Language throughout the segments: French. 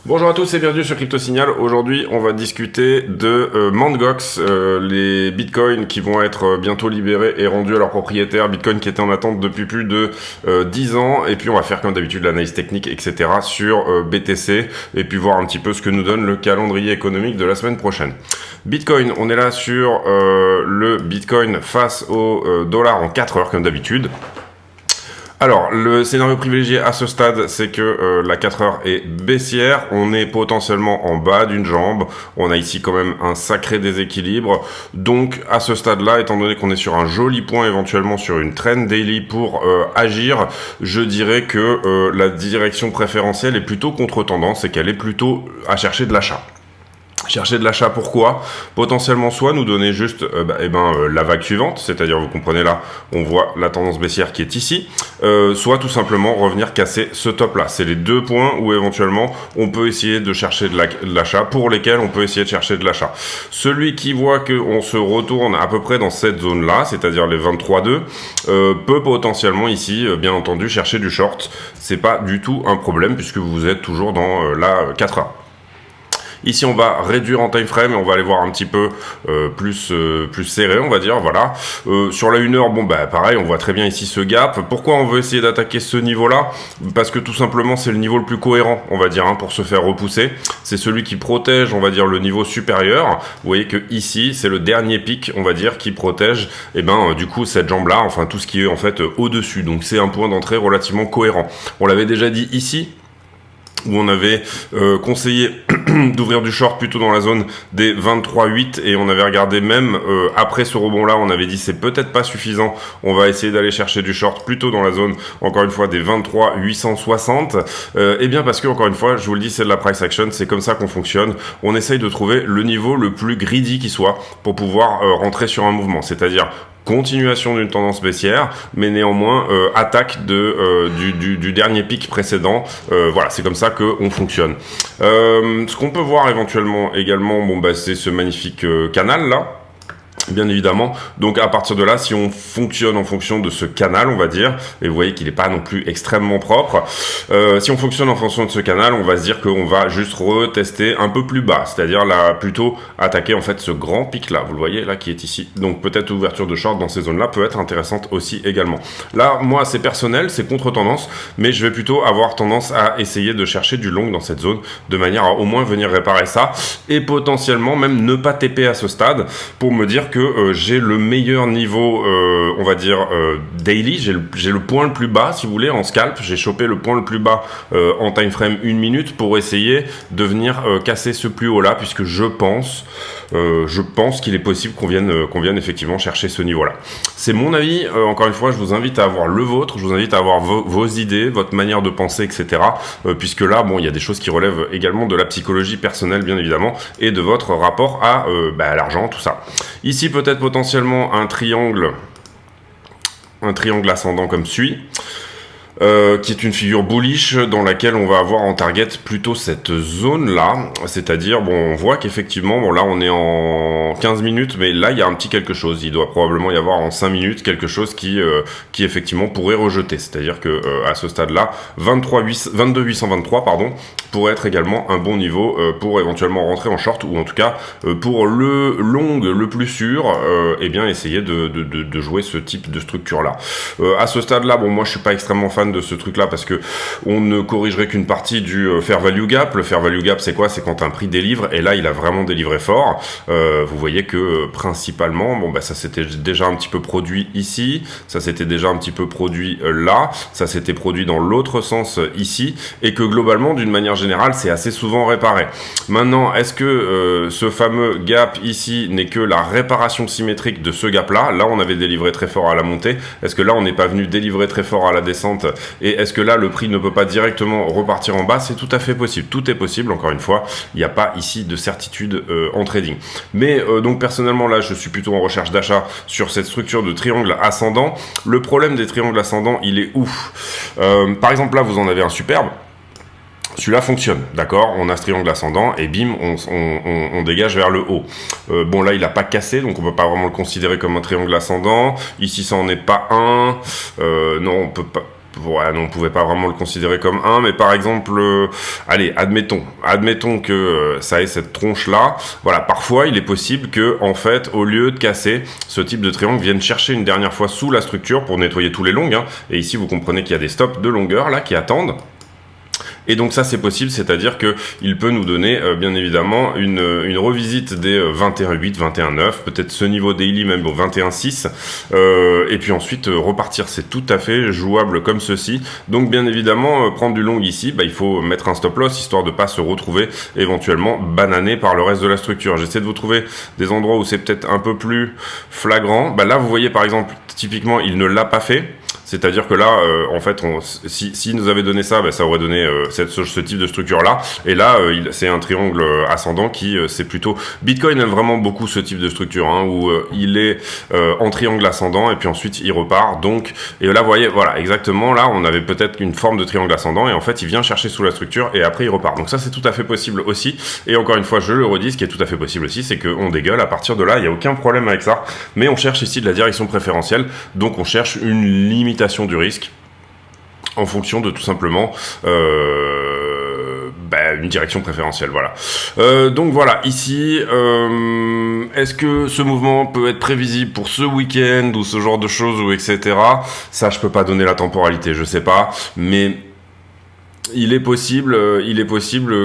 Bonjour à tous et bienvenue sur Crypto Signal. Aujourd'hui, on va discuter de Mt. Gox, les bitcoins qui vont être bientôt libérés et rendus à leurs propriétaires. Bitcoin qui était en attente depuis plus de 10 ans. Et puis, on va faire comme d'habitude l'analyse technique, etc. sur BTC. Et puis, voir un petit peu ce que nous donne le calendrier économique de la semaine prochaine. Bitcoin, on est là sur le Bitcoin face au dollar en 4 heures comme d'habitude. Alors, le scénario privilégié à ce stade, c'est que la 4 heures est baissière. On est potentiellement en bas d'une jambe. On a ici quand même un sacré déséquilibre. Donc, à ce stade-là, étant donné qu'on est sur un joli point, éventuellement sur une trend daily pour agir, je dirais que la direction préférentielle est plutôt contre-tendance et qu'elle est plutôt à chercher de l'achat. Chercher de l'achat, pourquoi? Potentiellement soit nous donner juste la vague suivante, c'est-à-dire vous comprenez là, on voit la tendance baissière qui est ici, soit tout simplement revenir casser ce top-là. C'est les deux points où éventuellement on peut essayer de chercher de l'achat, pour lesquels on peut essayer de chercher de l'achat. Celui qui voit qu'on se retourne à peu près dans cette zone-là, c'est-à-dire les 23,2, peut potentiellement ici, bien entendu, chercher du short. C'est pas du tout un problème puisque vous êtes toujours dans la 4 heures. Ici, on va réduire en time frame et on va aller voir un petit peu plus serré, on va dire, voilà. Sur la 1 heure, pareil, on voit très bien ici ce gap. Pourquoi on veut essayer d'attaquer ce niveau-là? Parce que tout simplement, c'est le niveau le plus cohérent, on va dire, pour se faire repousser. C'est celui qui protège, on va dire, le niveau supérieur. Vous voyez que ici, c'est le dernier pic, on va dire, qui protège, du coup, cette jambe-là, enfin, tout ce qui est, en fait, au-dessus. Donc, c'est un point d'entrée relativement cohérent. On l'avait déjà dit ici, où on avait conseillé d'ouvrir du short plutôt dans la zone des 23,8 et on avait regardé même après ce rebond là, on avait dit c'est peut-être pas suffisant, on va essayer d'aller chercher du short plutôt dans la zone, encore une fois, des 23,860 et bien parce que, encore une fois, je vous le dis, c'est de la price action, c'est comme ça qu'on fonctionne, on essaye de trouver le niveau le plus greedy qui soit pour pouvoir rentrer sur un mouvement, c'est-à-dire continuation d'une tendance baissière, mais néanmoins attaque du dernier pic précédent. Voilà, c'est comme ça qu'on fonctionne. Ce qu'on peut voir éventuellement également, c'est ce magnifique canal là. Bien évidemment, donc à partir de là, si on fonctionne en fonction de ce canal, on va dire, et vous voyez qu'il n'est pas non plus extrêmement propre, si on fonctionne en fonction de ce canal, on va se dire qu'on va juste retester un peu plus bas, c'est-à-dire là, plutôt attaquer en fait ce grand pic là, vous le voyez là qui est ici, donc peut-être ouverture de short dans ces zones là peut être intéressante aussi également. Là, moi c'est personnel, c'est contre-tendance, mais je vais plutôt avoir tendance à essayer de chercher du long dans cette zone, de manière à au moins venir réparer ça, et potentiellement même ne pas TP à ce stade, pour me dire que j'ai le meilleur niveau, on va dire, daily, j'ai le point le plus bas, si vous voulez, en scalp, j'ai chopé le point le plus bas en time frame 1 minute pour essayer de venir casser ce plus haut là, puisque je pense qu'il est possible qu'on vienne effectivement chercher ce niveau-là. C'est mon avis, encore une fois, je vous invite à avoir le vôtre, je vous invite à avoir vos idées, votre manière de penser, etc. Puisque là, il y a des choses qui relèvent également de la psychologie personnelle, bien évidemment, et de votre rapport à l'argent, tout ça. Ici, peut-être potentiellement un triangle ascendant comme suit. Qui est une figure bullish dans laquelle on va avoir en target plutôt cette zone-là, c'est-à-dire, on voit qu'effectivement, là on est en 15 minutes, mais là il y a un petit quelque chose, il doit probablement y avoir en 5 minutes quelque chose qui effectivement pourrait rejeter, c'est-à-dire que à ce stade-là, 22,823 pourrait être également un bon niveau pour éventuellement rentrer en short, ou en tout cas pour le long le plus sûr, essayer de jouer ce type de structure-là. À ce stade-là, moi je suis pas extrêmement fan de ce truc-là parce que on ne corrigerait qu'une partie du fair value gap. Le fair value gap, c'est quoi? C'est quand un prix délivre, et là il a vraiment délivré fort. Vous voyez que principalement, ça s'était déjà un petit peu produit ici, ça s'était déjà un petit peu produit là, ça s'était produit dans l'autre sens ici, et que globalement, d'une manière générale, c'est assez souvent réparé. Maintenant, est-ce que ce fameux gap ici n'est que la réparation symétrique de ce gap-là? Là, on avait délivré très fort à la montée. Est-ce que là, on n'est pas venu délivrer très fort à la descente? Et est-ce que là, le prix ne peut pas directement repartir en bas? C'est tout à fait possible. Tout est possible, encore une fois. Il n'y a pas ici de certitude en trading. Mais donc, personnellement, là, je suis plutôt en recherche d'achat sur cette structure de triangle ascendant. Le problème des triangles ascendants, il est où? Par exemple, là, vous en avez un superbe. Celui-là fonctionne, d'accord? On a ce triangle ascendant et bim, on dégage vers le haut. Bon, là, il n'a pas cassé, donc on peut pas vraiment le considérer comme un triangle ascendant. Ici, ça en est pas un. Non, on peut pas. Ouais, non, on pouvait pas vraiment le considérer comme un, mais par exemple, allez, admettons que ça ait cette tronche-là. Voilà, parfois, il est possible que, en fait, au lieu de casser, ce type de triangle vienne chercher une dernière fois sous la structure pour nettoyer tous les longs. Hein. Et ici, vous comprenez qu'il y a des stops de longueur là qui attendent. Et donc ça c'est possible, c'est-à-dire que il peut nous donner bien évidemment une revisite des 21.8, 21.9, peut-être ce niveau daily même au 21.6, et puis ensuite repartir. C'est tout à fait jouable comme ceci. Donc bien évidemment, prendre du long ici, il faut mettre un stop loss histoire de pas se retrouver éventuellement banané par le reste de la structure. J'essaie de vous trouver des endroits où c'est peut-être un peu plus flagrant. Là vous voyez par exemple, typiquement il ne l'a pas fait. C'est-à-dire que là, en fait, si nous avait donné ça, ça aurait donné ce type de structure-là. Et là, c'est un triangle ascendant qui, c'est plutôt... Bitcoin aime vraiment beaucoup ce type de structure, hein, où il est en triangle ascendant et puis ensuite il repart. Donc, et là, vous voyez, voilà, exactement, là, on avait peut-être une forme de triangle ascendant et en fait, il vient chercher sous la structure et après, il repart. Donc ça, c'est tout à fait possible aussi. Et encore une fois, je le redis, ce qui est tout à fait possible aussi, c'est qu'on dégueule à partir de là. Il n'y a aucun problème avec ça. Mais on cherche ici de la direction préférentielle. Donc, on cherche une limitation du risque en fonction de tout simplement une direction préférentielle, voilà. Donc voilà, ici, est-ce que ce mouvement peut être prévisible pour ce week-end ou ce genre de choses ou etc. Ça, je peux pas donner la temporalité, je sais pas, mais il est possible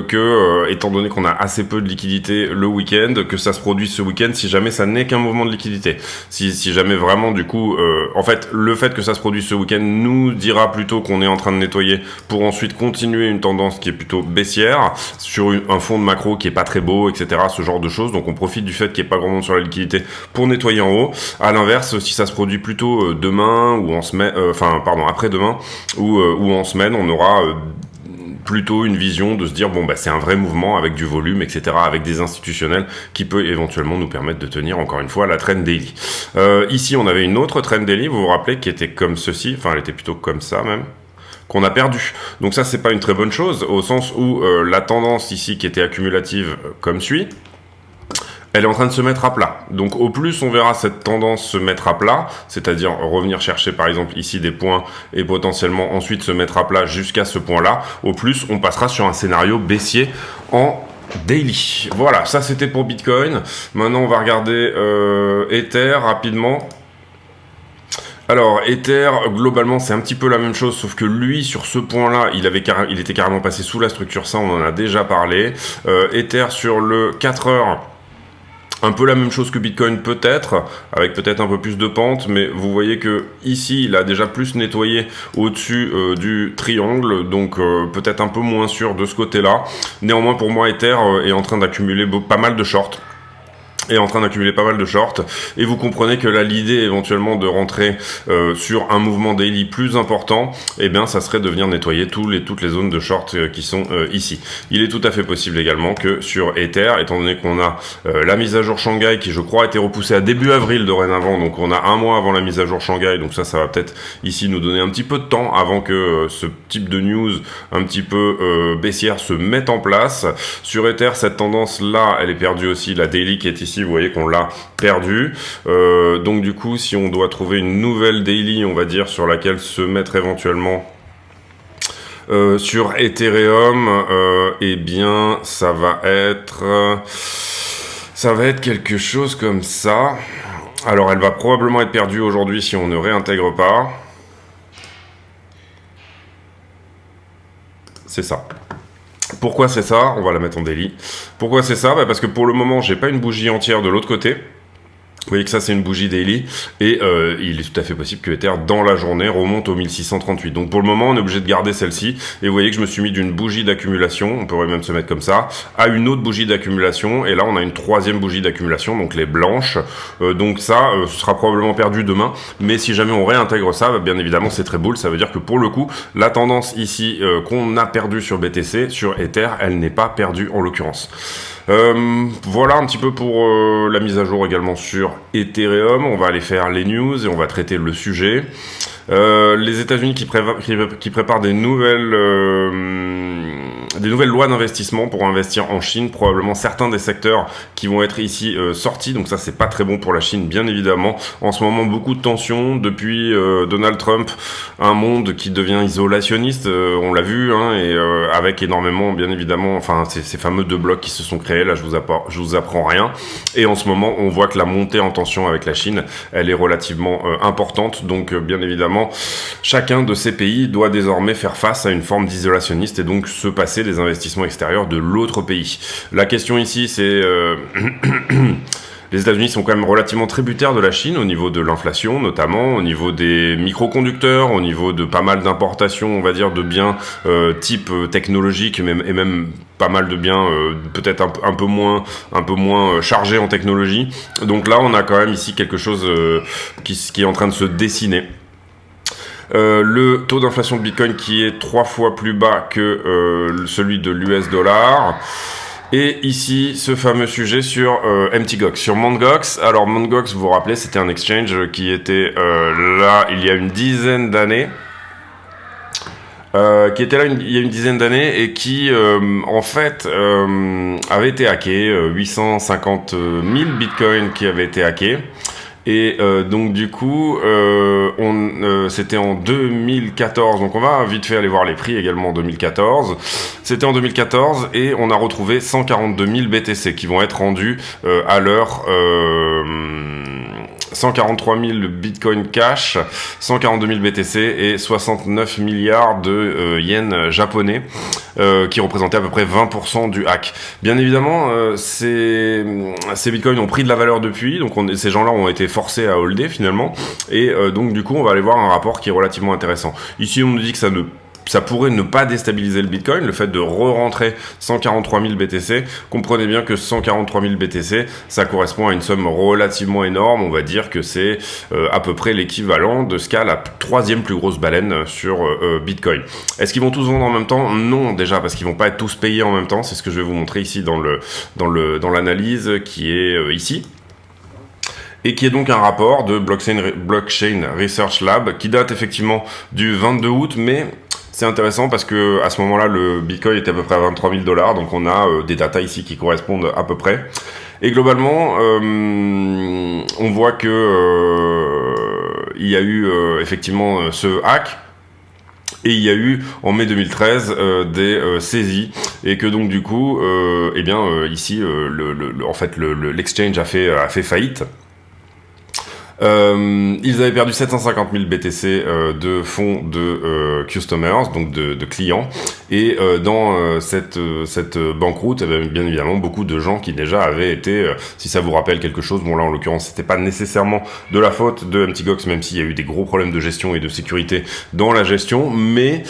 que, étant donné qu'on a assez peu de liquidité le week-end, que ça se produise ce week-end si jamais ça n'est qu'un mouvement de liquidité. Si jamais vraiment, du coup, en fait, le fait que ça se produise ce week-end nous dira plutôt qu'on est en train de nettoyer pour ensuite continuer une tendance qui est plutôt baissière sur un fond de macro qui est pas très beau, etc. Ce genre de choses. Donc on profite du fait qu'il n'y ait pas grand monde sur la liquidité pour nettoyer en haut. À l'inverse, si ça se produit plutôt demain ou en semaine, après-demain ou en semaine, on aura plutôt une vision de se dire c'est un vrai mouvement avec du volume, etc., avec des institutionnels qui peut éventuellement nous permettre de tenir encore une fois la trend daily. Ici on avait une autre trend daily, vous vous rappelez, qui était comme ceci, enfin elle était plutôt comme ça même, qu'on a perdu. Donc ça c'est pas une très bonne chose au sens où la tendance ici qui était accumulative comme suit, elle est en train de se mettre à plat. Donc au plus on verra cette tendance se mettre à plat, c'est-à-dire revenir chercher par exemple ici des points et potentiellement ensuite se mettre à plat jusqu'à ce point-là, au plus on passera sur un scénario baissier en daily. Voilà, ça c'était pour Bitcoin. Maintenant on va regarder Ether rapidement. Alors, Ether, globalement, c'est un petit peu la même chose, sauf que lui, sur ce point-là, il était carrément passé sous la structure, ça on en a déjà parlé. Ether sur le 4 heures, un peu la même chose que Bitcoin peut-être, avec peut-être un peu plus de pente, mais vous voyez que ici, il a déjà plus nettoyé au-dessus du triangle, donc peut-être un peu moins sûr de ce côté-là. Néanmoins, pour moi, Ether est en train d'accumuler pas mal de shorts. Et vous comprenez que là l'idée éventuellement de rentrer sur un mouvement daily plus important, ça serait de venir nettoyer toutes les zones de short qui sont ici. Il est tout à fait possible également que sur Ether, étant donné qu'on a la mise à jour Shanghai qui je crois a été repoussée à début avril dorénavant, donc on a un mois avant la mise à jour Shanghai, donc ça va peut-être ici nous donner un petit peu de temps avant que ce type de news un petit peu baissière se mette en place. Sur Ether, cette tendance là elle est perdue aussi, la daily qui est ici, vous voyez qu'on l'a perdu. Donc du coup, si on doit trouver une nouvelle daily, on va dire, sur laquelle se mettre éventuellement sur Ethereum, ça va être quelque chose comme ça. Alors, elle va probablement être perdue aujourd'hui si on ne réintègre pas. C'est ça. Pourquoi c'est ça? On va la mettre en daily. Pourquoi c'est ça? Parce que pour le moment, j'ai pas une bougie entière de l'autre côté. Vous voyez que ça c'est une bougie daily et il est tout à fait possible que Ether dans la journée remonte au 1638. Donc pour le moment on est obligé de garder celle-ci et vous voyez que je me suis mis d'une bougie d'accumulation, on pourrait même se mettre comme ça, à une autre bougie d'accumulation et là on a une troisième bougie d'accumulation, donc les blanches. Donc ça ce sera probablement perdu demain, mais si jamais on réintègre ça, bien évidemment c'est très bull, ça veut dire que pour le coup la tendance ici qu'on a perdue sur BTC, sur Ether, elle n'est pas perdue en l'occurrence. Voilà un petit peu pour la mise à jour également sur Ethereum. On va aller faire les news et on va traiter le sujet. Les États-Unis qui préparent des nouvelles nouvelles lois d'investissement pour investir en Chine, probablement certains des secteurs qui vont être ici sortis, donc ça c'est pas très bon pour la Chine bien évidemment. En ce moment beaucoup de tensions depuis Donald Trump, un monde qui devient isolationniste, on l'a vu, hein, et avec énormément bien évidemment, enfin ces fameux deux blocs qui se sont créés, là je vous apprends rien, et en ce moment on voit que la montée en tension avec la Chine, elle est relativement importante, donc bien évidemment chacun de ces pays doit désormais faire face à une forme d'isolationniste et donc se passer des investissements extérieurs de l'autre pays. La question ici, c'est... les États-Unis sont quand même relativement tributaires de la Chine au niveau de l'inflation, notamment au niveau des microconducteurs, au niveau de pas mal d'importations, on va dire, de biens type technologique, et même pas mal de biens peut-être un peu moins chargés en technologie. Donc là, on a quand même ici quelque chose qui est en train de se dessiner. Le taux d'inflation de Bitcoin qui est 3 fois plus bas que celui de l'US dollar. Et ici, ce fameux sujet sur MTGOX, sur Mt. Gox. Alors Mt. Gox, vous vous rappelez, c'était un exchange qui était là il y a une dizaine d'années. Qui était là il y a une dizaine d'années et qui, en fait, avait été hacké. 850 000 bitcoins qui avaient été hackés. Et donc du coup, c'était en 2014, donc on va vite fait aller voir les prix également en 2014. C'était en 2014 et on a retrouvé 142 000 BTC qui vont être rendus à l'heure... 143 000 Bitcoin Cash, 142 000 BTC et 69 milliards de yens japonais qui représentaient à peu près 20% du hack. Bien évidemment, ces Bitcoins ont pris de la valeur depuis, donc ces gens-là ont été forcés à holder finalement, et donc du coup on va aller voir un rapport qui est relativement intéressant. Ici on nous dit que ça pourrait ne pas déstabiliser le Bitcoin, le fait de re-rentrer 143 000 BTC. Comprenez bien que 143 000 BTC, ça correspond à une somme relativement énorme. On va dire que c'est à peu près l'équivalent de ce qu'a la troisième plus grosse baleine sur Bitcoin. Est-ce qu'ils vont tous vendre en même temps? Non, déjà, parce qu'ils vont pas être tous payés en même temps. C'est ce que je vais vous montrer ici dans l'analyse qui est ici. Et qui est donc un rapport de Blockchain Research Lab qui date effectivement du 22 août, mais c'est intéressant parce que à ce moment-là, le Bitcoin était à peu près à 23 000 $, donc on a des datas ici qui correspondent à peu près. Et globalement, on voit que il y a eu effectivement ce hack. Et il y a eu en mai 2013 des saisies et que donc du coup, ici, l'exchange a fait faillite. Ils avaient perdu 750 000 BTC de fonds de customers, donc de clients, et dans cette banqueroute, bien évidemment, beaucoup de gens qui déjà avaient été, si ça vous rappelle quelque chose, bon là en l'occurrence c'était pas nécessairement de la faute de MTGOX, même s'il y a eu des gros problèmes de gestion et de sécurité dans la gestion, mais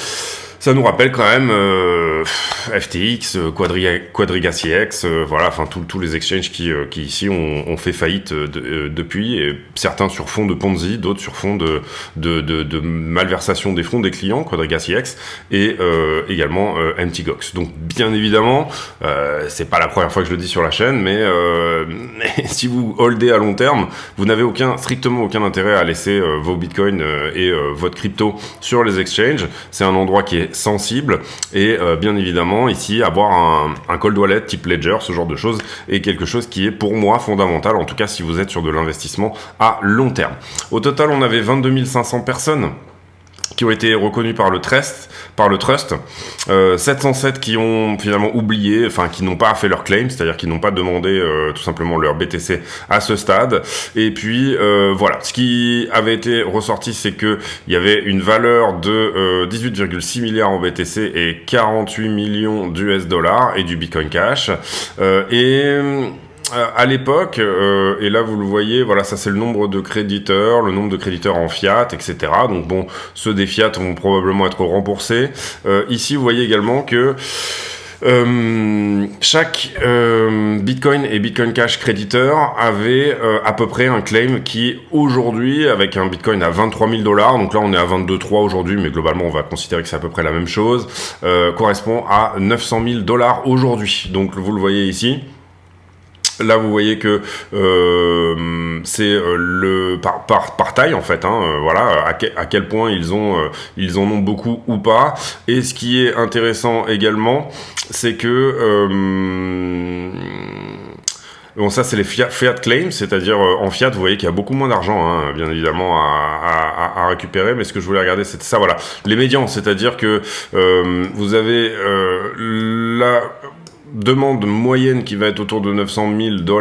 ça nous rappelle quand même FTX, Quadriga CX, voilà, enfin tous les exchanges qui ici ont fait faillite depuis, et certains sur fond de Ponzi, d'autres sur fond de malversation des fonds des clients, Quadriga CX, et également MTGOX. Donc bien évidemment, c'est pas la première fois que je le dis sur la chaîne, mais si vous holdez à long terme, vous n'avez strictement aucun intérêt à laisser vos bitcoins et votre crypto sur les exchanges. C'est un endroit qui est sensible et bien évidemment ici avoir un cold wallet type Ledger, ce genre de choses est quelque chose qui est pour moi fondamental, en tout cas si vous êtes sur de l'investissement à long terme. Au total on avait 22 500 personnes qui ont été reconnus par le trust, 707 qui ont finalement oublié, enfin qui n'ont pas fait leur claim, c'est-à-dire qui n'ont pas demandé tout simplement leur BTC à ce stade. Et puis voilà, ce qui avait été ressorti, c'est que il y avait une valeur de 18,6 milliards en BTC et 48 millions d'US dollars et du Bitcoin Cash. À l'époque, et là vous le voyez, voilà, ça c'est le nombre de créditeurs en fiat, etc. Donc bon, ceux des fiat vont probablement être remboursés. Ici, vous voyez également que chaque Bitcoin et Bitcoin Cash créditeur avait à peu près un claim qui aujourd'hui, avec un Bitcoin à 23 000 $, donc là on est à 22,3 aujourd'hui, mais globalement on va considérer que c'est à peu près la même chose, correspond à 900 000 $ aujourd'hui. Donc vous le voyez ici. Là, vous voyez que c'est le par taille en fait. Voilà, à quel point ils en ont beaucoup ou pas. Et ce qui est intéressant également, c'est que bon, ça c'est les fiat claims, c'est-à-dire en fiat, vous voyez qu'il y a beaucoup moins d'argent, bien évidemment, à récupérer. Mais ce que je voulais regarder, c'était ça. Voilà, les médians, c'est-à-dire que vous avez la demande moyenne qui va être autour de $900 000.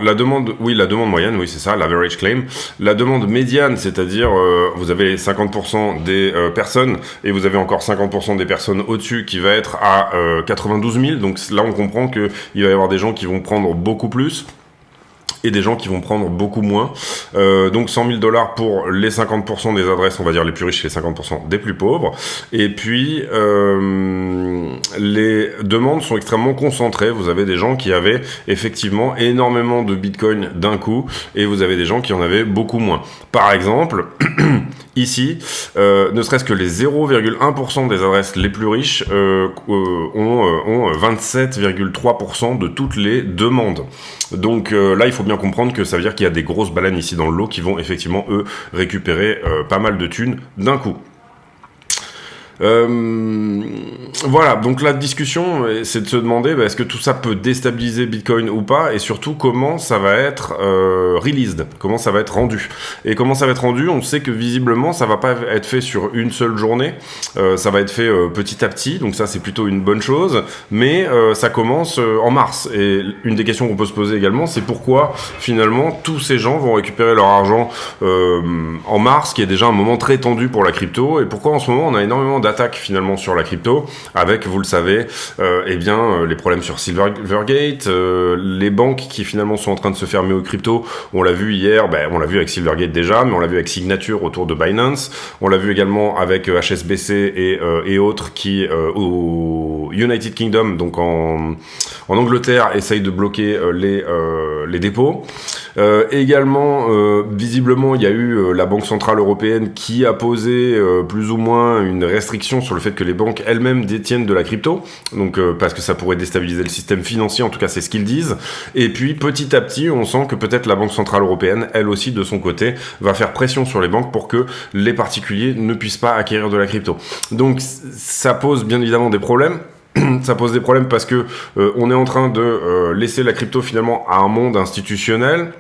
La demande moyenne, oui, c'est ça, l'average claim. La demande médiane, c'est-à-dire, vous avez 50% des personnes, et vous avez encore 50% des personnes au-dessus qui va être à 92 000. Donc là, on comprend qu'il va y avoir des gens qui vont prendre beaucoup plus, et des gens qui vont prendre beaucoup moins. Donc $100 000 pour les 50% des adresses, on va dire les plus riches, et les 50% des plus pauvres. Et puis, les demandes sont extrêmement concentrées. Vous avez des gens qui avaient effectivement énormément de Bitcoin d'un coup, et vous avez des gens qui en avaient beaucoup moins. Par exemple, ici, ne serait-ce que les 0,1% des adresses les plus riches ont 27,3% de toutes les demandes. Donc là, il faut bien comprendre que ça veut dire qu'il y a des grosses baleines ici dans le lot qui vont effectivement, eux, récupérer pas mal de thunes d'un coup. Voilà, donc la discussion, c'est de se demander est-ce que tout ça peut déstabiliser Bitcoin ou pas, et surtout comment ça va être released, comment ça va être rendu. Et comment ça va être rendu, on sait que visiblement ça va pas être fait sur une seule journée, ça va être fait petit à petit, donc ça c'est plutôt une bonne chose, mais ça commence en mars. Et une des questions qu'on peut se poser également, c'est pourquoi finalement tous ces gens vont récupérer leur argent en mars, qui est déjà un moment très tendu pour la crypto, et pourquoi en ce moment on a énormément d'attaques finalement sur la crypto, avec, vous le savez, les problèmes sur Silvergate, les banques qui finalement sont en train de se fermer aux cryptos. On l'a vu hier, on l'a vu avec Silvergate déjà, mais on l'a vu avec Signature autour de Binance, on l'a vu également avec HSBC et autres qui au United Kingdom, donc en Angleterre, essayent de bloquer les dépôts. Également, visiblement, il y a eu la Banque Centrale Européenne qui a posé plus ou moins une restriction sur le fait que les banques elles-mêmes détiennent de la crypto, donc parce que ça pourrait déstabiliser le système financier, en tout cas c'est ce qu'ils disent. Et puis petit à petit, on sent que peut-être la Banque Centrale Européenne, elle aussi de son côté, va faire pression sur les banques pour que les particuliers ne puissent pas acquérir de la crypto. Donc ça pose bien évidemment des problèmes. Ça pose des problèmes parce que on est en train de laisser la crypto finalement à un monde institutionnel.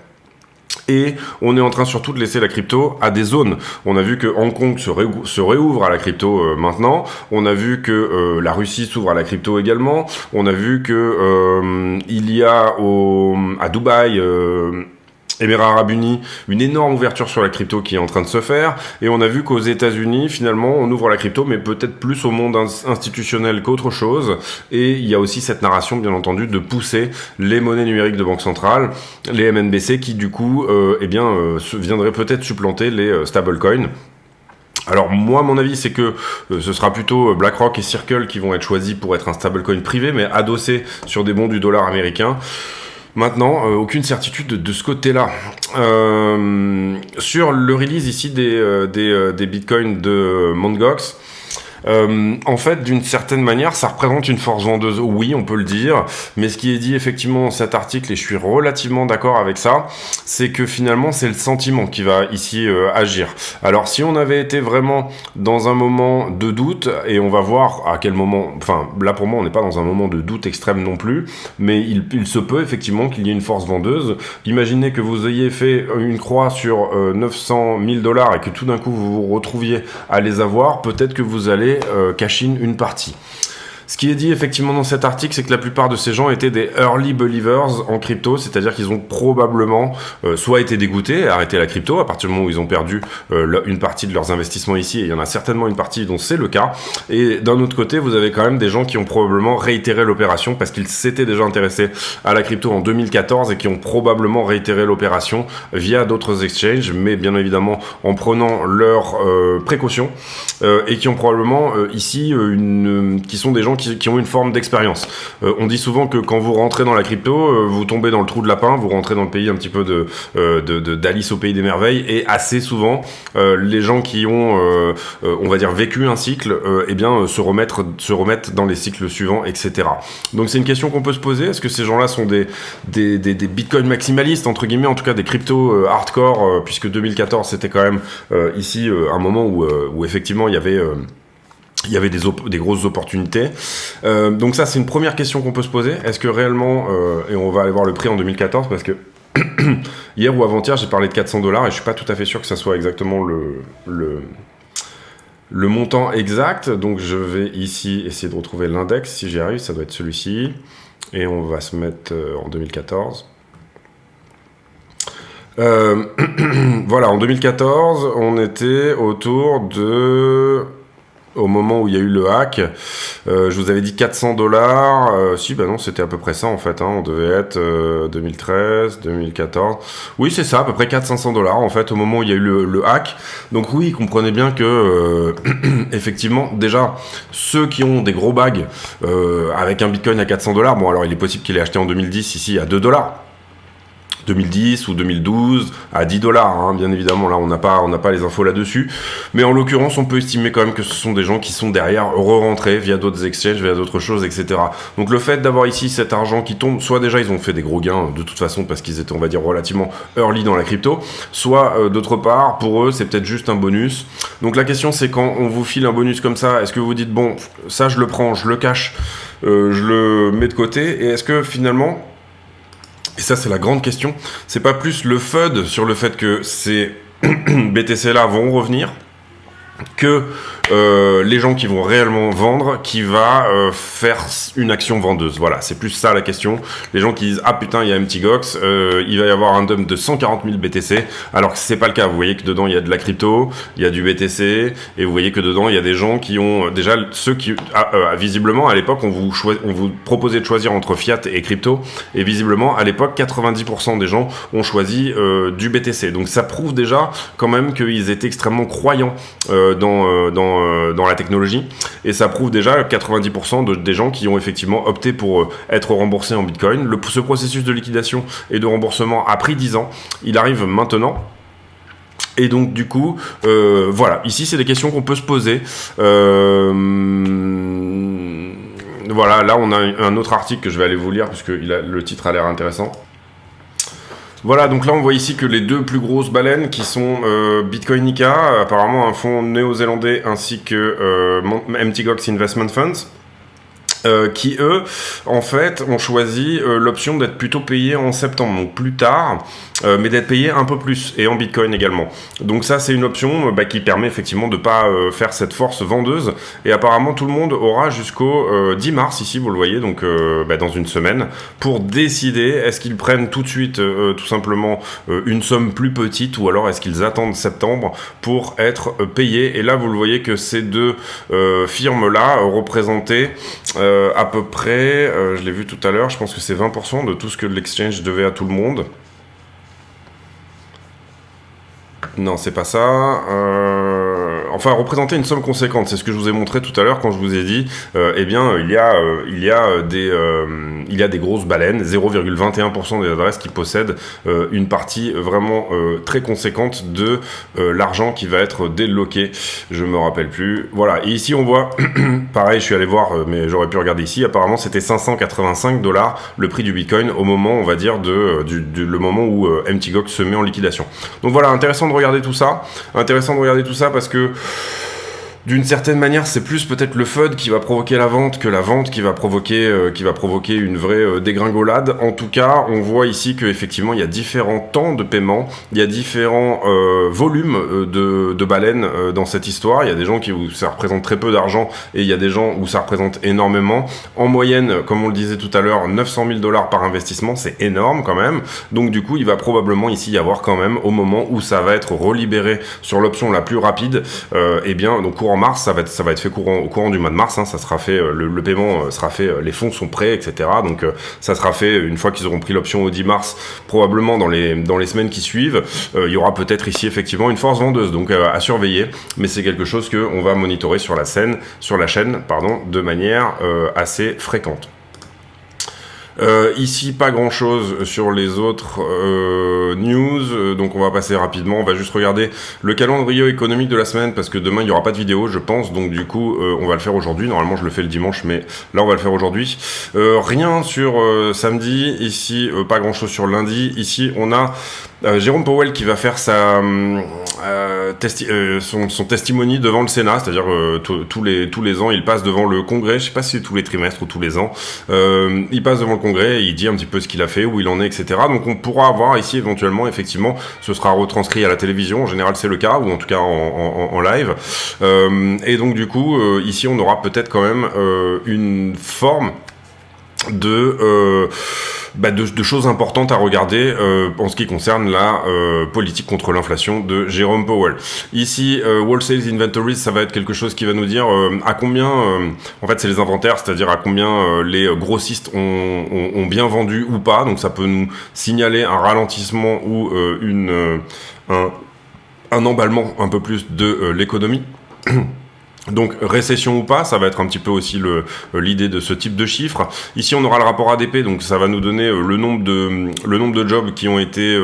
Et on est en train surtout de laisser la crypto à des zones. On a vu que Hong Kong se réouvre à la crypto maintenant. On a vu que la Russie s'ouvre à la crypto également. On a vu que il y a à Dubaï... Émirats Arabes Unis, une énorme ouverture sur la crypto qui est en train de se faire, et on a vu qu'aux États-Unis, finalement, on ouvre la crypto, mais peut-être plus au monde institutionnel qu'autre chose, et il y a aussi cette narration, bien entendu, de pousser les monnaies numériques de banque centrale, les MNBC, qui du coup, viendraient peut-être supplanter les stablecoins. Alors moi, mon avis, c'est que ce sera plutôt BlackRock et Circle qui vont être choisis pour être un stablecoin privé, mais adossé sur des bons du dollar américain. Maintenant, aucune certitude de ce côté-là. Sur le release ici des bitcoins de Mt. Gox, en fait, d'une certaine manière, ça représente une force vendeuse, oui, on peut le dire, mais ce qui est dit effectivement dans cet article, et je suis relativement d'accord avec ça, c'est que finalement, c'est le sentiment qui va ici agir. Alors, si on avait été vraiment dans un moment de doute, et on va voir à quel moment, enfin, là pour moi, on n'est pas dans un moment de doute extrême non plus, mais il se peut effectivement qu'il y ait une force vendeuse. Imaginez que vous ayez fait une croix sur $900 000 et que tout d'un coup, vous vous retrouviez à les avoir, peut-être que vous allez cash in une partie. Ce qui est dit effectivement dans cet article, c'est que la plupart de ces gens étaient des early believers en crypto, c'est-à-dire qu'ils ont probablement soit été dégoûtés, arrêté la crypto à partir du moment où ils ont perdu une partie de leurs investissements ici, et il y en a certainement une partie dont c'est le cas. Et d'un autre côté, vous avez quand même des gens qui ont probablement réitéré l'opération parce qu'ils s'étaient déjà intéressés à la crypto en 2014 et qui ont probablement réitéré l'opération via d'autres exchanges, mais bien évidemment en prenant leurs précautions, et qui ont probablement ici qui sont des gens qui ont une forme d'expérience. On dit souvent que quand vous rentrez dans la crypto, vous tombez dans le trou de lapin, vous rentrez dans le pays un petit peu d'Alice au pays des merveilles, et assez souvent, les gens qui ont, on va dire, vécu un cycle, eh bien, se remettent dans les cycles suivants, etc. Donc c'est une question qu'on peut se poser. Est-ce que ces gens-là sont des bitcoin maximalistes, entre guillemets, en tout cas des crypto hardcore, puisque 2014 c'était quand même ici un moment où effectivement il y avait des grosses opportunités. Donc ça, c'est une première question qu'on peut se poser. Est-ce que réellement, et on va aller voir le prix en 2014, parce que hier ou avant-hier, j'ai parlé de 400 $ et je suis pas tout à fait sûr que ça soit exactement le montant exact. Donc je vais ici essayer de retrouver l'index. Si j'y arrive, ça doit être celui-ci. Et on va se mettre en 2014. Voilà, en 2014, on était autour de... Au moment où il y a eu le hack, je vous avais dit 400 $. Si, bah non, c'était à peu près ça en fait. On devait être 2013, 2014. Oui, c'est ça, à peu près 400-500 $ en fait, au moment où il y a eu le hack. Donc oui, comprenez bien que, effectivement, déjà, ceux qui ont des gros bags avec un bitcoin à 400 $, bon, alors il est possible qu'il ait acheté en 2010 ici à 2 $. 2010 ou 2012 à 10 $, bien évidemment, là on n'a pas les infos là-dessus, mais en l'occurrence on peut estimer quand même que ce sont des gens qui sont derrière re-rentrés via d'autres exchanges, via d'autres choses, etc. Donc le fait d'avoir ici cet argent qui tombe, soit déjà ils ont fait des gros gains de toute façon parce qu'ils étaient, on va dire, relativement early dans la crypto, soit d'autre part pour eux c'est peut-être juste un bonus. Donc la question c'est, quand on vous file un bonus comme ça, est-ce que vous dites bon, ça je le prends, je le cache, je le mets de côté, et est-ce que finalement, et ça c'est la grande question, c'est pas plus le FUD sur le fait que ces BTC là vont revenir que les gens qui vont réellement vendre, qui va faire une action vendeuse. Voilà, c'est plus ça la question. Les gens qui disent ah putain, il y a MTGOX, il va y avoir un dump de 140 000 BTC, alors que c'est pas le cas. Vous voyez que dedans il y a de la crypto, il y a du BTC, et vous voyez que dedans il y a des gens qui ont déjà, ceux qui visiblement à l'époque on vous proposait de choisir entre fiat et crypto, et visiblement à l'époque 90% des gens ont choisi du BTC. Donc ça prouve déjà quand même qu'ils étaient extrêmement croyants dans la technologie, et ça prouve déjà 90% des gens qui ont effectivement opté pour être remboursés en Bitcoin. Ce processus de liquidation et de remboursement a pris 10 ans, il arrive maintenant. Et donc du coup, voilà, ici c'est des questions qu'on peut se poser. Voilà, là on a un autre article que je vais aller vous lire, parce que le titre a l'air intéressant. Voilà, donc là on voit ici que les deux plus grosses baleines qui sont Bitcoinica, apparemment un fonds néo-zélandais, ainsi que MTGOX Investment Funds, qui eux, en fait, ont choisi l'option d'être plutôt payés en septembre, donc plus tard, mais d'être payés un peu plus, et en Bitcoin également. Donc ça, c'est une option qui permet effectivement de pas faire cette force vendeuse, et apparemment tout le monde aura jusqu'au 10 mars, ici vous le voyez, donc dans une semaine, pour décider est-ce qu'ils prennent tout de suite tout simplement une somme plus petite, ou alors est-ce qu'ils attendent septembre pour être payés. Et là vous le voyez que ces deux firmes-là représentaient à peu près, je l'ai vu tout à l'heure, je pense que c'est 20% de tout ce que l'exchange devait à tout le monde. Non, c'est pas ça. Enfin, représenter une somme conséquente, c'est ce que je vous ai montré tout à l'heure quand je vous ai dit, eh bien, il y a des grosses baleines, 0,21% des adresses qui possèdent une partie vraiment très conséquente de l'argent qui va être débloqué. Je me rappelle plus. Voilà. Et ici, on voit, pareil, je suis allé voir, mais j'aurais pu regarder ici. Apparemment, c'était 585 $ le prix du Bitcoin au moment, on va dire, le moment où MTGOX se met en liquidation. Donc voilà, intéressant de regarder tout ça. Intéressant de regarder tout ça parce que d'une certaine manière, c'est plus peut-être le FUD qui va provoquer la vente que la vente qui va provoquer une vraie dégringolade. En tout cas, on voit ici qu'effectivement, il y a différents temps de paiement, il y a différents volumes de baleines dans cette histoire. Il y a des gens où ça représente très peu d'argent, et il y a des gens où ça représente énormément. En moyenne, comme on le disait tout à l'heure, 900 000 $ par investissement, c'est énorme quand même. Donc du coup, il va probablement ici y avoir quand même, au moment où ça va être relibéré sur l'option la plus rapide, donc courant mars, ça va être fait au courant du mois de mars, hein, ça sera fait, le paiement sera fait, les fonds sont prêts, etc. Donc ça sera fait une fois qu'ils auront pris l'option au 10 mars, probablement dans les semaines qui suivent. Il y aura peut-être ici effectivement une force vendeuse, donc à surveiller, mais c'est quelque chose qu'on va monitorer sur la chaîne, de manière assez fréquente. Ici, pas grand chose sur les autres news, donc on va passer rapidement. On va juste regarder le calendrier économique de la semaine parce que demain il n'y aura pas de vidéo, je pense. Donc du coup, on va le faire aujourd'hui. Normalement, je le fais le dimanche, mais là on va le faire aujourd'hui. Rien sur samedi. Ici, pas grand chose sur lundi. Ici, on a Jérôme Powell qui va faire son testimony devant le Sénat, c'est-à-dire tous les ans il passe devant le Congrès, je sais pas si c'est tous les trimestres ou tous les ans, il passe devant le Congrès, il dit un petit peu ce qu'il a fait, où il en est, etc. Donc on pourra avoir ici éventuellement, effectivement, ce sera retranscrit à la télévision, en général c'est le cas, ou en tout cas en live, et donc du coup ici on aura peut-être quand même une forme de choses importantes à regarder en ce qui concerne la politique contre l'inflation de Jérôme Powell. Ici, Wholesale Inventories, ça va être quelque chose qui va nous dire à combien, en fait c'est les inventaires, c'est-à-dire à combien les grossistes ont bien vendu ou pas, donc ça peut nous signaler un ralentissement ou un emballement un peu plus de l'économie. Donc récession ou pas, ça va être un petit peu aussi l'idée de ce type de chiffres. Ici on aura le rapport ADP, donc ça va nous donner le nombre de jobs qui ont été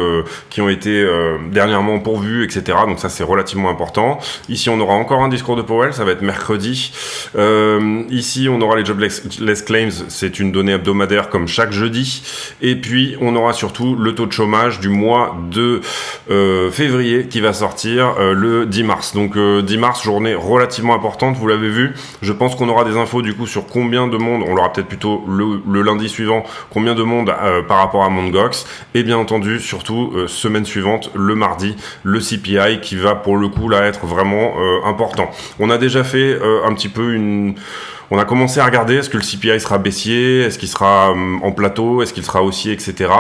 dernièrement pourvus, etc. Donc ça c'est relativement important. Ici on aura encore un discours de Powell, ça va être mercredi. Ici on aura les jobless claims, c'est une donnée hebdomadaire comme chaque jeudi. Et puis on aura surtout le taux de chômage du mois de février qui va sortir le 10 mars. Donc 10 mars, journée relativement importante. Vous l'avez vu, je pense qu'on aura des infos du coup sur combien de monde, on l'aura peut-être plutôt le lundi suivant, combien de monde par rapport à Mt. Gox, et bien entendu surtout semaine suivante, le mardi, le CPI qui va pour le coup là être vraiment important. On a déjà fait un petit peu on a commencé à regarder, est-ce que le CPI sera baissier, est-ce qu'il sera en plateau, est-ce qu'il sera haussier, etc.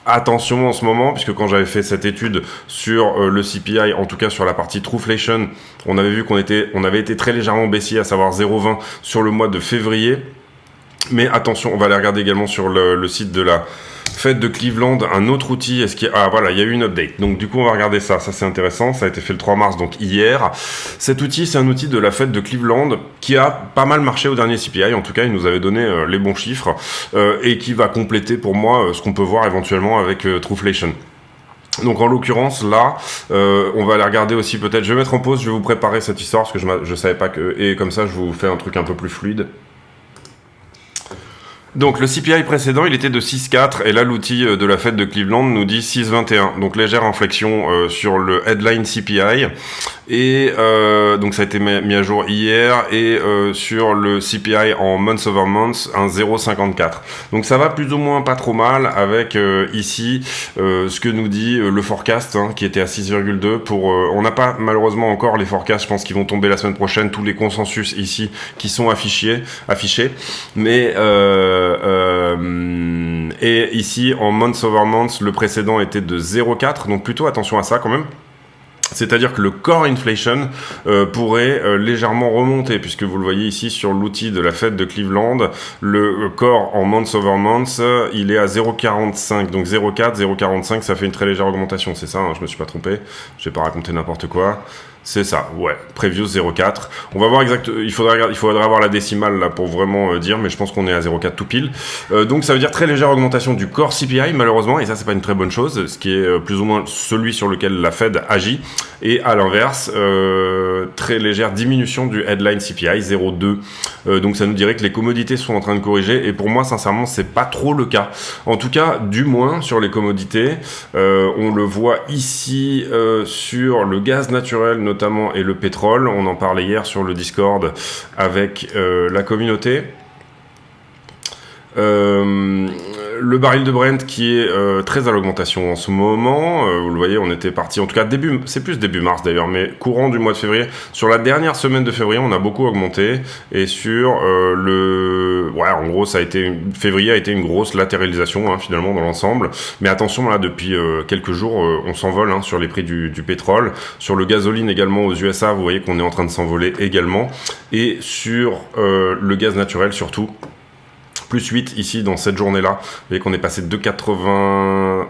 Attention en ce moment, puisque quand j'avais fait cette étude sur le CPI, en tout cas sur la partie Trueflation, on avait vu qu'on avait été très légèrement baissier, à savoir 0,20 sur le mois de février. Mais attention, on va aller regarder également sur le site de la Fed de Cleveland, un autre outil, voilà, il y a eu une update. Donc du coup, on va regarder ça c'est intéressant, ça a été fait le 3 mars, donc hier. Cet outil, c'est un outil de la Fed de Cleveland qui a pas mal marché au dernier CPI, en tout cas, il nous avait donné les bons chiffres, et qui va compléter pour moi ce qu'on peut voir éventuellement avec Trueflation. Donc en l'occurrence là, on va aller regarder aussi peut-être, je vais mettre en pause, je vais vous préparer cette histoire parce que je savais pas que, et comme ça je vous fais un truc un peu plus fluide. Donc le CPI précédent, il était de 6,4 et là l'outil de la Fed de Cleveland nous dit 6,21. Donc légère inflexion sur le headline CPI et donc ça a été mis à jour hier et sur le CPI en months over months un 0,54. Donc ça va plus ou moins pas trop mal avec ici ce que nous dit le forecast qui était à 6,2 pour on n'a pas malheureusement encore les forecasts, je pense qu'ils vont tomber la semaine prochaine, tous les consensus ici qui sont affichés mais et ici en months over months le précédent était de 0,4, donc plutôt attention à ça quand même. C'est-à-dire que le core inflation pourrait légèrement remonter, puisque vous le voyez ici sur l'outil de la Fed de Cleveland, le core en months over months, il est à 0,45, donc 0,4, 0,45, ça fait une très légère augmentation, c'est ça, je me suis pas trompé, je vais pas raconter n'importe quoi. C'est ça, ouais. Previous 0,4. On va voir il faudrait avoir la décimale là pour vraiment dire, mais je pense qu'on est à 0,4 tout pile. Donc ça veut dire très légère augmentation du core CPI malheureusement, et ça c'est pas une très bonne chose, ce qui est plus ou moins celui sur lequel la Fed agit. Et à l'inverse, très légère diminution du headline CPI 0,2. Donc ça nous dirait que les commodités sont en train de corriger, et pour moi sincèrement c'est pas trop le cas. En tout cas, du moins sur les commodités, on le voit ici sur le gaz naturel notamment et le pétrole. On en parlait hier sur le Discord avec la communauté. Le baril de Brent qui est très à l'augmentation en ce moment. Vous le voyez, on était parti, en tout cas c'est plus début mars d'ailleurs, mais courant du mois de février. Sur la dernière semaine de février, on a beaucoup augmenté. Et sur en gros, février a été une grosse latéralisation finalement dans l'ensemble. Mais attention, là, depuis quelques jours, on s'envole sur les prix du pétrole. Sur le gasoline également aux USA, vous voyez qu'on est en train de s'envoler également. Et sur le gaz naturel surtout. Plus 8 ici dans cette journée-là. Vous voyez qu'on est passé de 2,83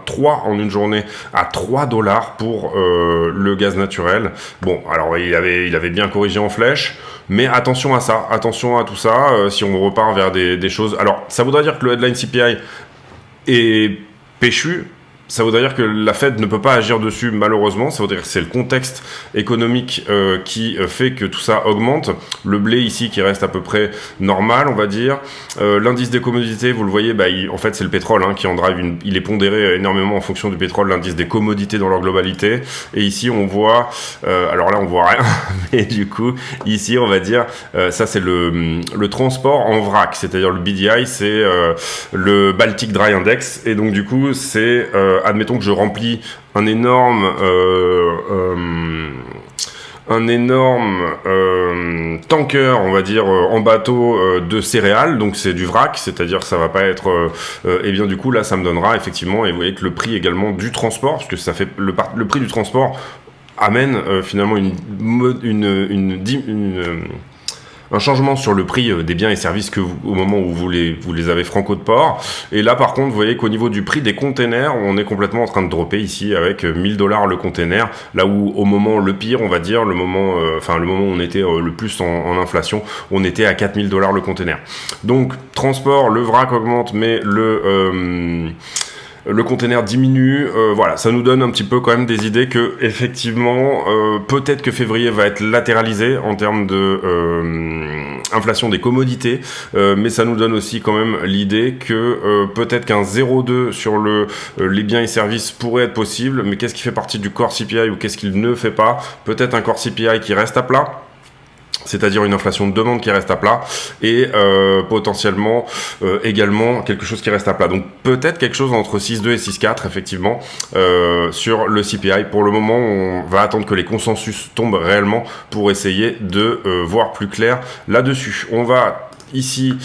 en une journée à 3 $ pour le gaz naturel. Bon, alors il avait bien corrigé en flèche, mais attention à ça, attention à tout ça, si on repart vers des choses... Alors, ça voudrait dire que le headline CPI est péchu. Ça voudrait dire que la Fed ne peut pas agir dessus, malheureusement. Ça voudrait dire que c'est le contexte économique qui fait que tout ça augmente. Le blé ici qui reste à peu près normal, on va dire. L'indice des commodités, vous le voyez, en fait c'est le pétrole qui en drive. Il est pondéré énormément en fonction du pétrole, l'indice des commodités dans leur globalité. Et ici on voit, alors là on voit rien, mais du coup ici on va dire, ça c'est le transport en vrac, c'est-à-dire le BDI, c'est le Baltic Dry Index. Et donc du coup c'est admettons que je remplis un énorme tanker, on va dire, en bateau de céréales, donc c'est du vrac, c'est-à-dire que ça va pas être... et bien du coup, là, ça me donnera effectivement, et vous voyez que le prix également du transport, parce que ça fait le prix du transport amène finalement un changement sur le prix des biens et services au moment où vous les avez franco de port. Et là, par contre, vous voyez qu'au niveau du prix des containers, on est complètement en train de dropper ici avec 1 000 $ le container. Là où, au moment le pire, on va dire, le moment où on était le plus en inflation, on était à 4 000 $ le container. Donc, transport, le vrac augmente, mais le container diminue, voilà, ça nous donne un petit peu quand même des idées que effectivement, peut-être que février va être latéralisé en termes de inflation des commodités, mais ça nous donne aussi quand même l'idée que peut-être qu'un 0,2 sur les biens et services pourrait être possible, mais qu'est-ce qui fait partie du core CPI ou qu'est-ce qu'il ne fait pas? Peut-être un core CPI qui reste à plat, c'est-à-dire une inflation de demande qui reste à plat et potentiellement également quelque chose qui reste à plat. Donc peut-être quelque chose entre 6,2 et 6,4 effectivement sur le CPI. Pour le moment, on va attendre que les consensus tombent réellement pour essayer de voir plus clair là-dessus. On va ici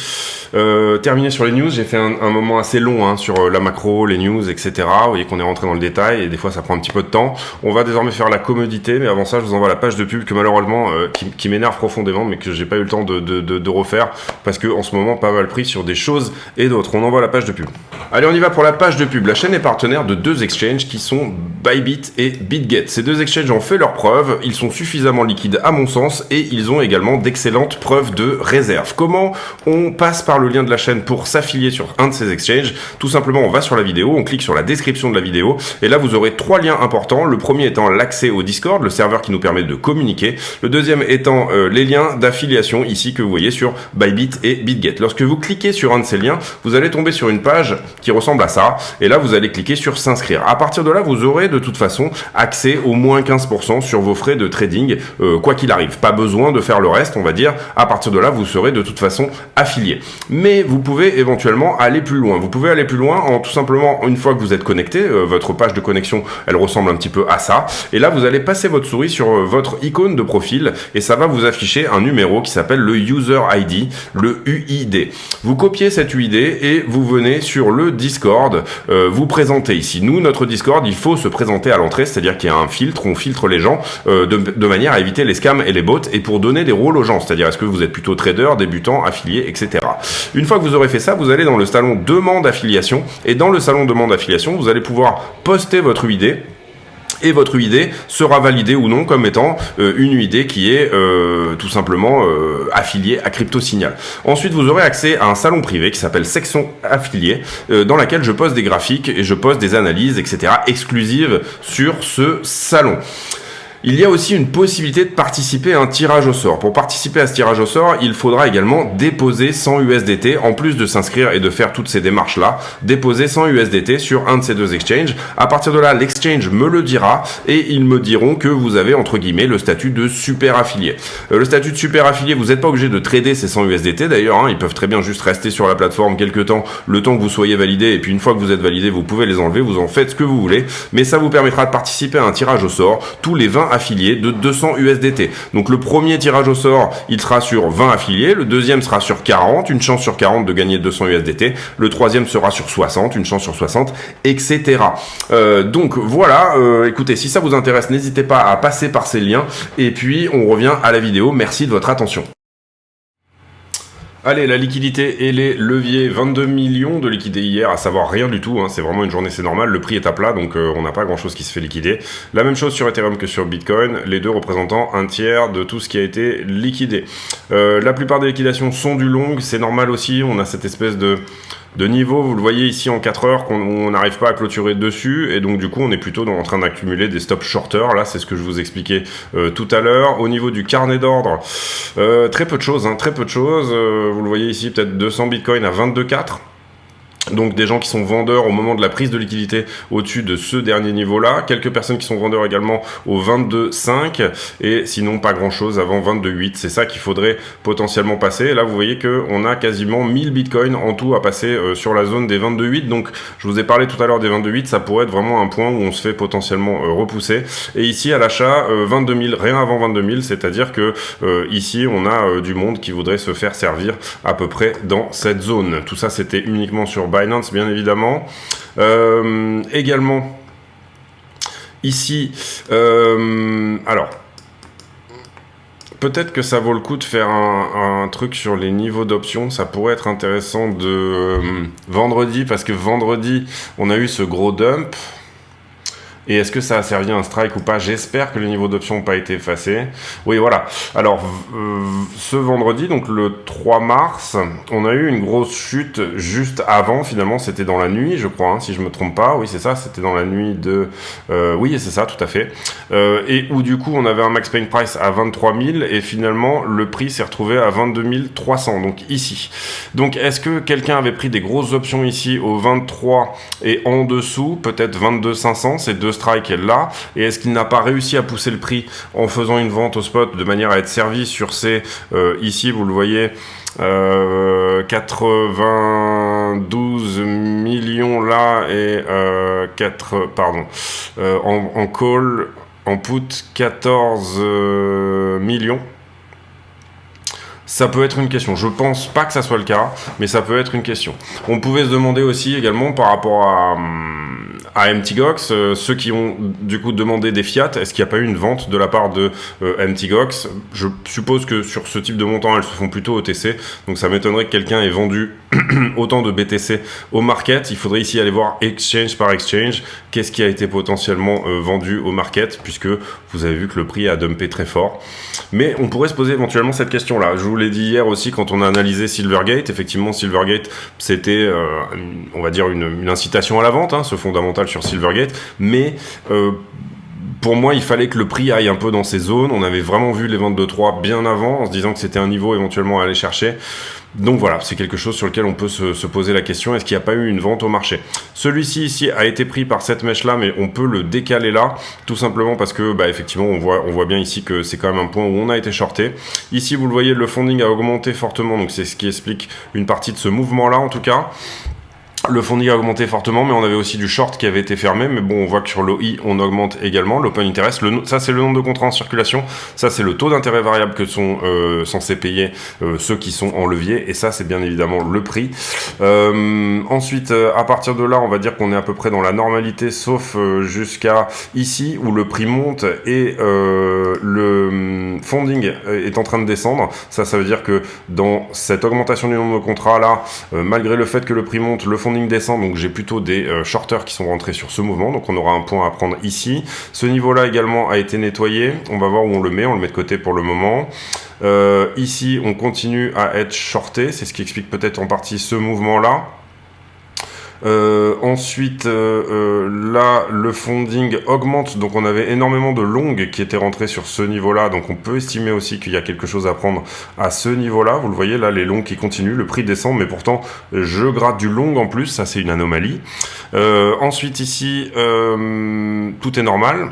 terminer sur les news. J'ai fait un moment assez long sur la macro, les news, etc. Vous voyez qu'on est rentré dans le détail et des fois ça prend un petit peu de temps. On va désormais faire la commodité, mais avant ça je vous envoie la page de pub que malheureusement qui m'énerve profondément, mais que j'ai pas eu le temps de refaire parce que en ce moment pas mal pris sur des choses et d'autres. On envoie la page de pub. Allez, on y va pour la page de pub. La chaîne est partenaire de 2 exchanges qui sont Bybit et BitGet. Ces 2 exchanges ont fait leurs preuves, ils sont suffisamment liquides à mon sens et ils ont également d'excellentes preuves de réserve. Comment on passe par le lien de la chaîne pour s'affilier sur un de ces exchanges? Tout simplement, on va sur la vidéo, on clique sur la description de la vidéo et là vous aurez 3 liens importants. Le premier étant l'accès au Discord, le serveur qui nous permet de communiquer. Le deuxième étant les liens d'affiliation ici que vous voyez sur Bybit et BitGet. Lorsque vous cliquez sur un de ces liens, vous allez tomber sur une page qui ressemble à ça et là vous allez cliquer sur s'inscrire. À partir de là, vous aurez de toute façon accès au moins 15% sur vos frais de trading quoi qu'il arrive. Pas besoin de faire le reste, on va dire. À partir de là, vous serez de toute façon affilié. Mais vous pouvez éventuellement aller plus loin. Vous pouvez aller plus loin en tout simplement, une fois que vous êtes connecté, votre page de connexion, elle ressemble un petit peu à ça. Et là, vous allez passer votre souris sur votre icône de profil et ça va vous afficher un numéro qui s'appelle le User ID, le UID. Vous copiez cet UID et vous venez sur le Discord, vous présentez ici. Nous, notre Discord, il faut se présenter à l'entrée, c'est-à-dire qu'il y a un filtre, on filtre les gens de manière à éviter les scams et les bots et pour donner des rôles aux gens, c'est-à-dire est-ce que vous êtes plutôt trader, débutant, affilié, etc. Une fois que vous aurez fait ça, vous allez dans le salon demande affiliation et dans le salon demande affiliation, vous allez pouvoir poster votre UID. Et votre UID sera validé ou non comme étant une UID qui est tout simplement affiliée à CryptoSignal. Ensuite, vous aurez accès à un salon privé qui s'appelle Section Affiliée, dans laquelle je poste des graphiques et je poste des analyses, etc. exclusives sur ce salon. Il y a aussi une possibilité de participer à un tirage au sort. Pour participer à ce tirage au sort, il faudra également déposer 100 USDT, en plus de s'inscrire et de faire toutes ces démarches-là, déposer 100 USDT sur un de ces deux exchanges. À partir de là, l'exchange me le dira et ils me diront que vous avez, entre guillemets, le statut de super affilié. Le statut de super affilié, vous n'êtes pas obligé de trader ces 100 USDT d'ailleurs, hein, ils peuvent très bien juste rester sur la plateforme quelques temps, le temps que vous soyez validé, et puis une fois que vous êtes validé, vous pouvez les enlever, vous en faites ce que vous voulez, mais ça vous permettra de participer à un tirage au sort tous les 20 affiliés de 200 USDT. Donc le premier tirage au sort, il sera sur 20 affiliés, le deuxième sera sur 40, une chance sur 40 de gagner 200 USDT, le troisième sera sur 60, une chance sur 60, etc. Donc voilà, écoutez, si ça vous intéresse, n'hésitez pas à passer par ces liens, et puis on revient à la vidéo. Merci de votre attention. Allez, la liquidité et les leviers, 22 millions de liquidés hier, à savoir rien du tout, hein, c'est vraiment une journée, c'est normal, le prix est à plat, donc on n'a pas grand chose qui se fait liquider. La même chose sur Ethereum que sur Bitcoin, les deux représentant un tiers de tout ce qui a été liquidé. La plupart des liquidations sont du long, c'est normal aussi, on a cette espèce de niveau, vous le voyez ici en 4 heures, on n'arrive pas à clôturer dessus, et donc du coup on est plutôt en train d'accumuler des stops shorter, là c'est ce que je vous expliquais tout à l'heure. Au niveau du carnet d'ordre, très peu de choses, hein, très peu de choses, vous le voyez ici, peut-être 200 bitcoins à 22,4. Donc des gens qui sont vendeurs au moment de la prise de liquidité au-dessus de ce dernier niveau-là, quelques personnes qui sont vendeurs également au 22,5 et sinon pas grand-chose avant 22,8. C'est ça qu'il faudrait potentiellement passer. Et là vous voyez que on a quasiment 1000 bitcoins en tout à passer sur la zone des 22,8. Donc je vous ai parlé tout à l'heure des 22,8, ça pourrait être vraiment un point où on se fait potentiellement repousser. Et ici à l'achat 22 000, rien avant 22 000, c'est-à-dire que ici on a du monde qui voudrait se faire servir à peu près dans cette zone. Tout ça c'était uniquement sur Binance bien évidemment. Également ici alors peut-être que ça vaut le coup de faire un truc sur les niveaux d'options, ça pourrait être intéressant de vendredi, parce que vendredi on a eu ce gros dump. Et est-ce que ça a servi à un strike ou pas? J'espère que les niveaux d'options n'ont pas été effacés. Oui, voilà. Alors, ce vendredi, donc le 3 mars, on a eu une grosse chute juste avant. Finalement, c'était dans la nuit, je crois, hein, si je me trompe pas. Oui, c'est ça, c'était dans la nuit de... oui, c'est ça, tout à fait. Et où, du coup, on avait un max paying price à 23 000 et finalement, le prix s'est retrouvé à 22 300, donc ici. Donc, est-ce que quelqu'un avait pris des grosses options ici au 23 et en dessous, peut-être 22 500, c'est deux strike là, et est-ce qu'il n'a pas réussi à pousser le prix en faisant une vente au spot de manière à être servi sur ces ici vous le voyez 92 millions là et en call, en put 14 millions. Ça peut être une question. Je pense pas que ça soit le cas, mais ça peut être une question. On pouvait se demander aussi également par rapport à MTGOX, ceux qui ont du coup demandé des fiat, est-ce qu'il n'y a pas eu une vente de la part de MTGOX? Je suppose que sur ce type de montant, elles se font plutôt OTC, donc ça m'étonnerait que quelqu'un ait vendu autant de BTC au market. Il faudrait ici aller voir exchange par exchange, qu'est-ce qui a été potentiellement vendu au market, puisque vous avez vu que le prix a dumpé très fort. Mais on pourrait se poser éventuellement cette question-là. Je vous l'ai dit hier aussi quand on a analysé Silvergate. Effectivement, Silvergate, c'était, on va dire, une incitation à la vente, hein, ce fondamental sur Silvergate. Mais pour moi, il fallait que le prix aille un peu dans ces zones. On avait vraiment vu les ventes de 3 bien avant, en se disant que c'était un niveau éventuellement à aller chercher. Donc voilà, c'est quelque chose sur lequel on peut se poser la question, est-ce qu'il n'y a pas eu une vente au marché? Celui-ci ici a été pris par cette mèche-là, mais on peut le décaler là, tout simplement parce que, effectivement, on voit bien ici que c'est quand même un point où on a été shorté. Ici, vous le voyez, le funding a augmenté fortement, donc c'est ce qui explique une partie de ce mouvement-là, en tout cas. Le funding a augmenté fortement, mais on avait aussi du short qui avait été fermé. Mais bon, on voit que sur l'OI, on augmente également. L'open interest, ça c'est le nombre de contrats en circulation. Ça c'est le taux d'intérêt variable que sont censés payer ceux qui sont en levier. Et ça c'est bien évidemment le prix. Ensuite, à partir de là, on va dire qu'on est à peu près dans la normalité, sauf jusqu'à ici où le prix monte et le funding est en train de descendre. Ça veut dire que dans cette augmentation du nombre de contrats là, malgré le fait que le prix monte, le funding descend, donc j'ai plutôt des shorters qui sont rentrés sur ce mouvement, donc on aura un point à prendre ici. Ce niveau-là également a été nettoyé, on va voir où on le met de côté pour le moment. Ici, on continue à être shorté, c'est ce qui explique peut-être en partie ce mouvement-là. Ensuite, là, le funding augmente, donc on avait énormément de longues qui étaient rentrées sur ce niveau-là, donc on peut estimer aussi qu'il y a quelque chose à prendre à ce niveau-là. Vous le voyez, là, les longues qui continuent, le prix descend, mais pourtant, je gratte du long en plus, ça c'est une anomalie. Ensuite, ici, tout est normal.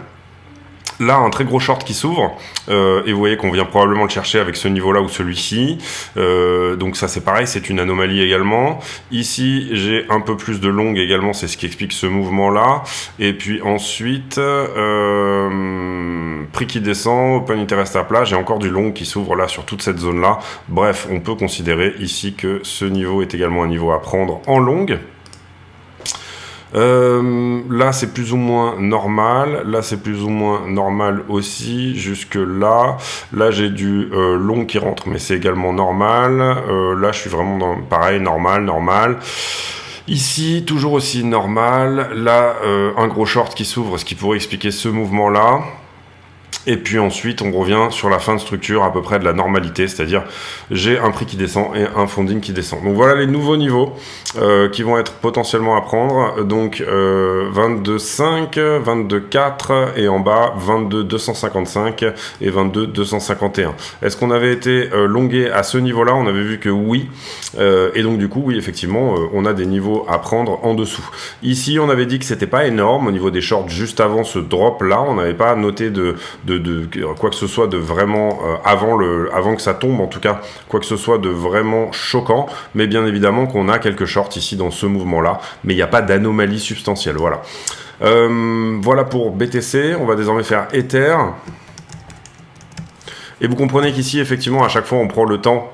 Là, un très gros short qui s'ouvre, et vous voyez qu'on vient probablement le chercher avec ce niveau-là ou celui-ci. Donc ça, c'est pareil, c'est une anomalie également. Ici, j'ai un peu plus de longue également, c'est ce qui explique ce mouvement-là. Et puis ensuite, prix qui descend, open interest à plat, j'ai encore du long qui s'ouvre là sur toute cette zone-là. Bref, on peut considérer ici que ce niveau est également un niveau à prendre en longue. Là c'est plus ou moins normal, là c'est plus ou moins normal aussi, jusque là j'ai du long qui rentre, mais c'est également normal. Là je suis vraiment dans pareil, normal. Ici toujours aussi normal. Là un gros short qui s'ouvre, ce qui pourrait expliquer ce mouvement là. Et puis ensuite, on revient sur la fin de structure à peu près de la normalité, c'est-à-dire j'ai un prix qui descend et un funding qui descend. Donc voilà les nouveaux niveaux qui vont être potentiellement à prendre. Donc 22,5, 22,4 et en bas 22,255 et 22,251. Est-ce qu'on avait été longué à ce niveau-là? On avait vu que oui. Et donc du coup, oui, effectivement, on a des niveaux à prendre en dessous. Ici, on avait dit que c'était pas énorme au niveau des shorts juste avant ce drop-là. On n'avait pas noté de quoi que ce soit de vraiment avant que ça tombe, en tout cas quoi que ce soit de vraiment choquant, mais bien évidemment qu'on a quelques shorts ici dans ce mouvement là, mais il n'y a pas d'anomalie substantielle. Voilà. Voilà pour BTC. On va désormais faire Ether, et vous comprenez qu'ici effectivement à chaque fois on prend le temps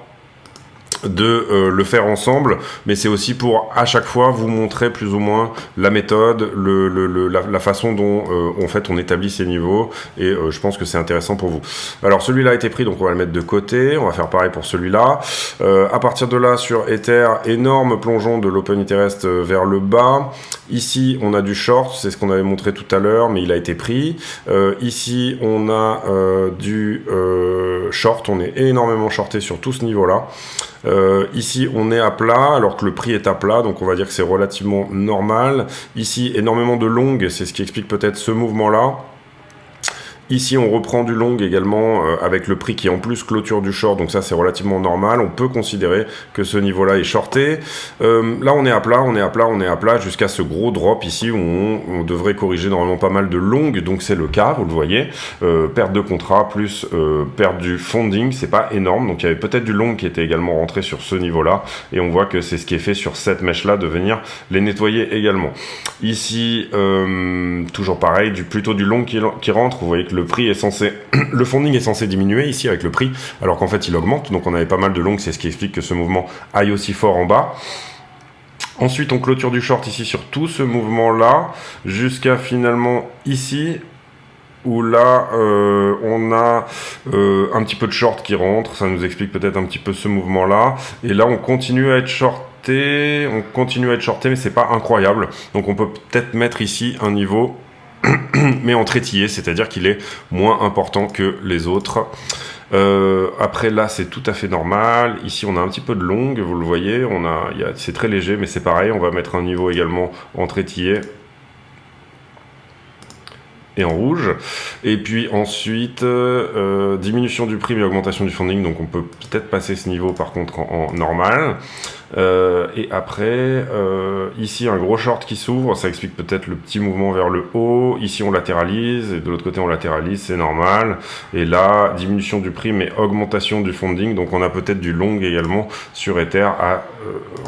de le faire ensemble, mais c'est aussi pour à chaque fois vous montrer plus ou moins la méthode, la façon dont en fait on établit ces niveaux, et je pense que c'est intéressant pour vous. Alors celui-là a été pris, donc on va le mettre de côté, on va faire pareil pour celui-là. À partir de là sur Ether, énorme plongeon de l'open interest vers le bas. Ici on a du short, c'est ce qu'on avait montré tout à l'heure, mais il a été pris. Ici on a du short, on est énormément shorté sur tout ce niveau-là. Ici on est à plat alors que le prix est à plat, donc on va dire que c'est relativement normal. Ici énormément de longues, c'est ce qui explique peut-être ce mouvement là. Ici on reprend du long également avec le prix qui en plus clôture du short, donc ça c'est relativement normal. On peut considérer que ce niveau là est shorté. Là on est à plat jusqu'à ce gros drop ici où on devrait corriger normalement pas mal de longues, donc c'est le cas, vous le voyez. Perte de contrat plus perte du funding, c'est pas énorme, donc il y avait peut-être du long qui était également rentré sur ce niveau là, et on voit que c'est ce qui est fait sur cette mèche là, de venir les nettoyer également. Ici toujours pareil, plutôt du long qui rentre. Vous voyez que le prix est censé, le funding est censé diminuer ici avec le prix, alors qu'en fait il augmente, donc on avait pas mal de longues, c'est ce qui explique que ce mouvement aille aussi fort en bas. Ensuite on clôture du short ici sur tout ce mouvement là, jusqu'à finalement ici, où là on a un petit peu de short qui rentre, ça nous explique peut-être un petit peu ce mouvement là, et là on continue à être shorté, mais c'est pas incroyable, donc on peut peut-être mettre ici un niveau mais en trétillé, c'est-à-dire qu'il est moins important que les autres. Après là c'est tout à fait normal. Ici on a un petit peu de longue, vous le voyez, c'est très léger, mais c'est pareil, on va mettre un niveau également en trétillé et en rouge. Et puis ensuite diminution du prix mais augmentation du funding, donc on peut peut-être passer ce niveau par contre en normal. Et après ici un gros short qui s'ouvre, ça explique peut-être le petit mouvement vers le haut. Ici on latéralise et de l'autre côté on latéralise, c'est normal. Et là diminution du prix mais augmentation du funding, donc on a peut-être du long également sur Ether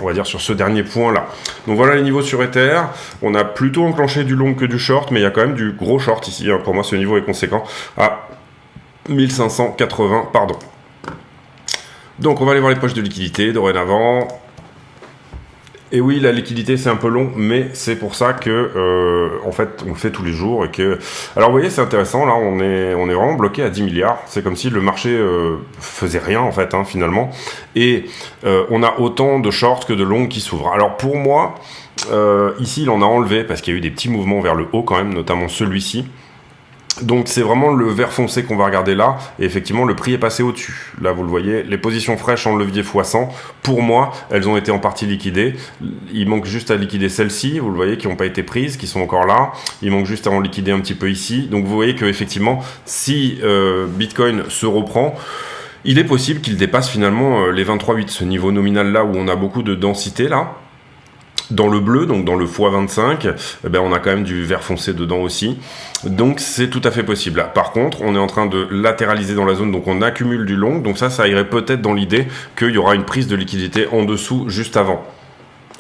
on va dire sur ce dernier point là. Donc voilà les niveaux sur Ether. On a plutôt enclenché du long que du short, mais il y a quand même du gros short ici, hein. Pour moi ce niveau est conséquent à 1580, pardon. Donc on va aller voir les poches de liquidité dorénavant. Et oui, la liquidité c'est un peu long, mais c'est pour ça que en fait on le fait tous les jours et que. Alors vous voyez, c'est intéressant, là on est vraiment bloqué à 10 milliards. C'est comme si le marché faisait rien en fait, hein, finalement. Et on a autant de shorts que de longs qui s'ouvrent. Alors pour moi, ici il en a enlevé parce qu'il y a eu des petits mouvements vers le haut quand même, notamment celui-ci. Donc c'est vraiment le vert foncé qu'on va regarder là, et effectivement le prix est passé au-dessus. Là vous le voyez, les positions fraîches en levier x100, pour moi, elles ont été en partie liquidées. Il manque juste à liquider celles-ci, vous le voyez, qui n'ont pas été prises, qui sont encore là. Il manque juste à en liquider un petit peu ici. Donc vous voyez qu'effectivement, si Bitcoin se reprend, il est possible qu'il dépasse finalement les 23,8, ce niveau nominal là où on a beaucoup de densité là. Dans le bleu, donc dans le x25, eh ben on a quand même du vert foncé dedans aussi. Donc c'est tout à fait possible. Par contre, on est en train de latéraliser dans la zone, donc on accumule du long. Donc ça irait peut-être dans l'idée qu'il y aura une prise de liquidité en dessous juste avant.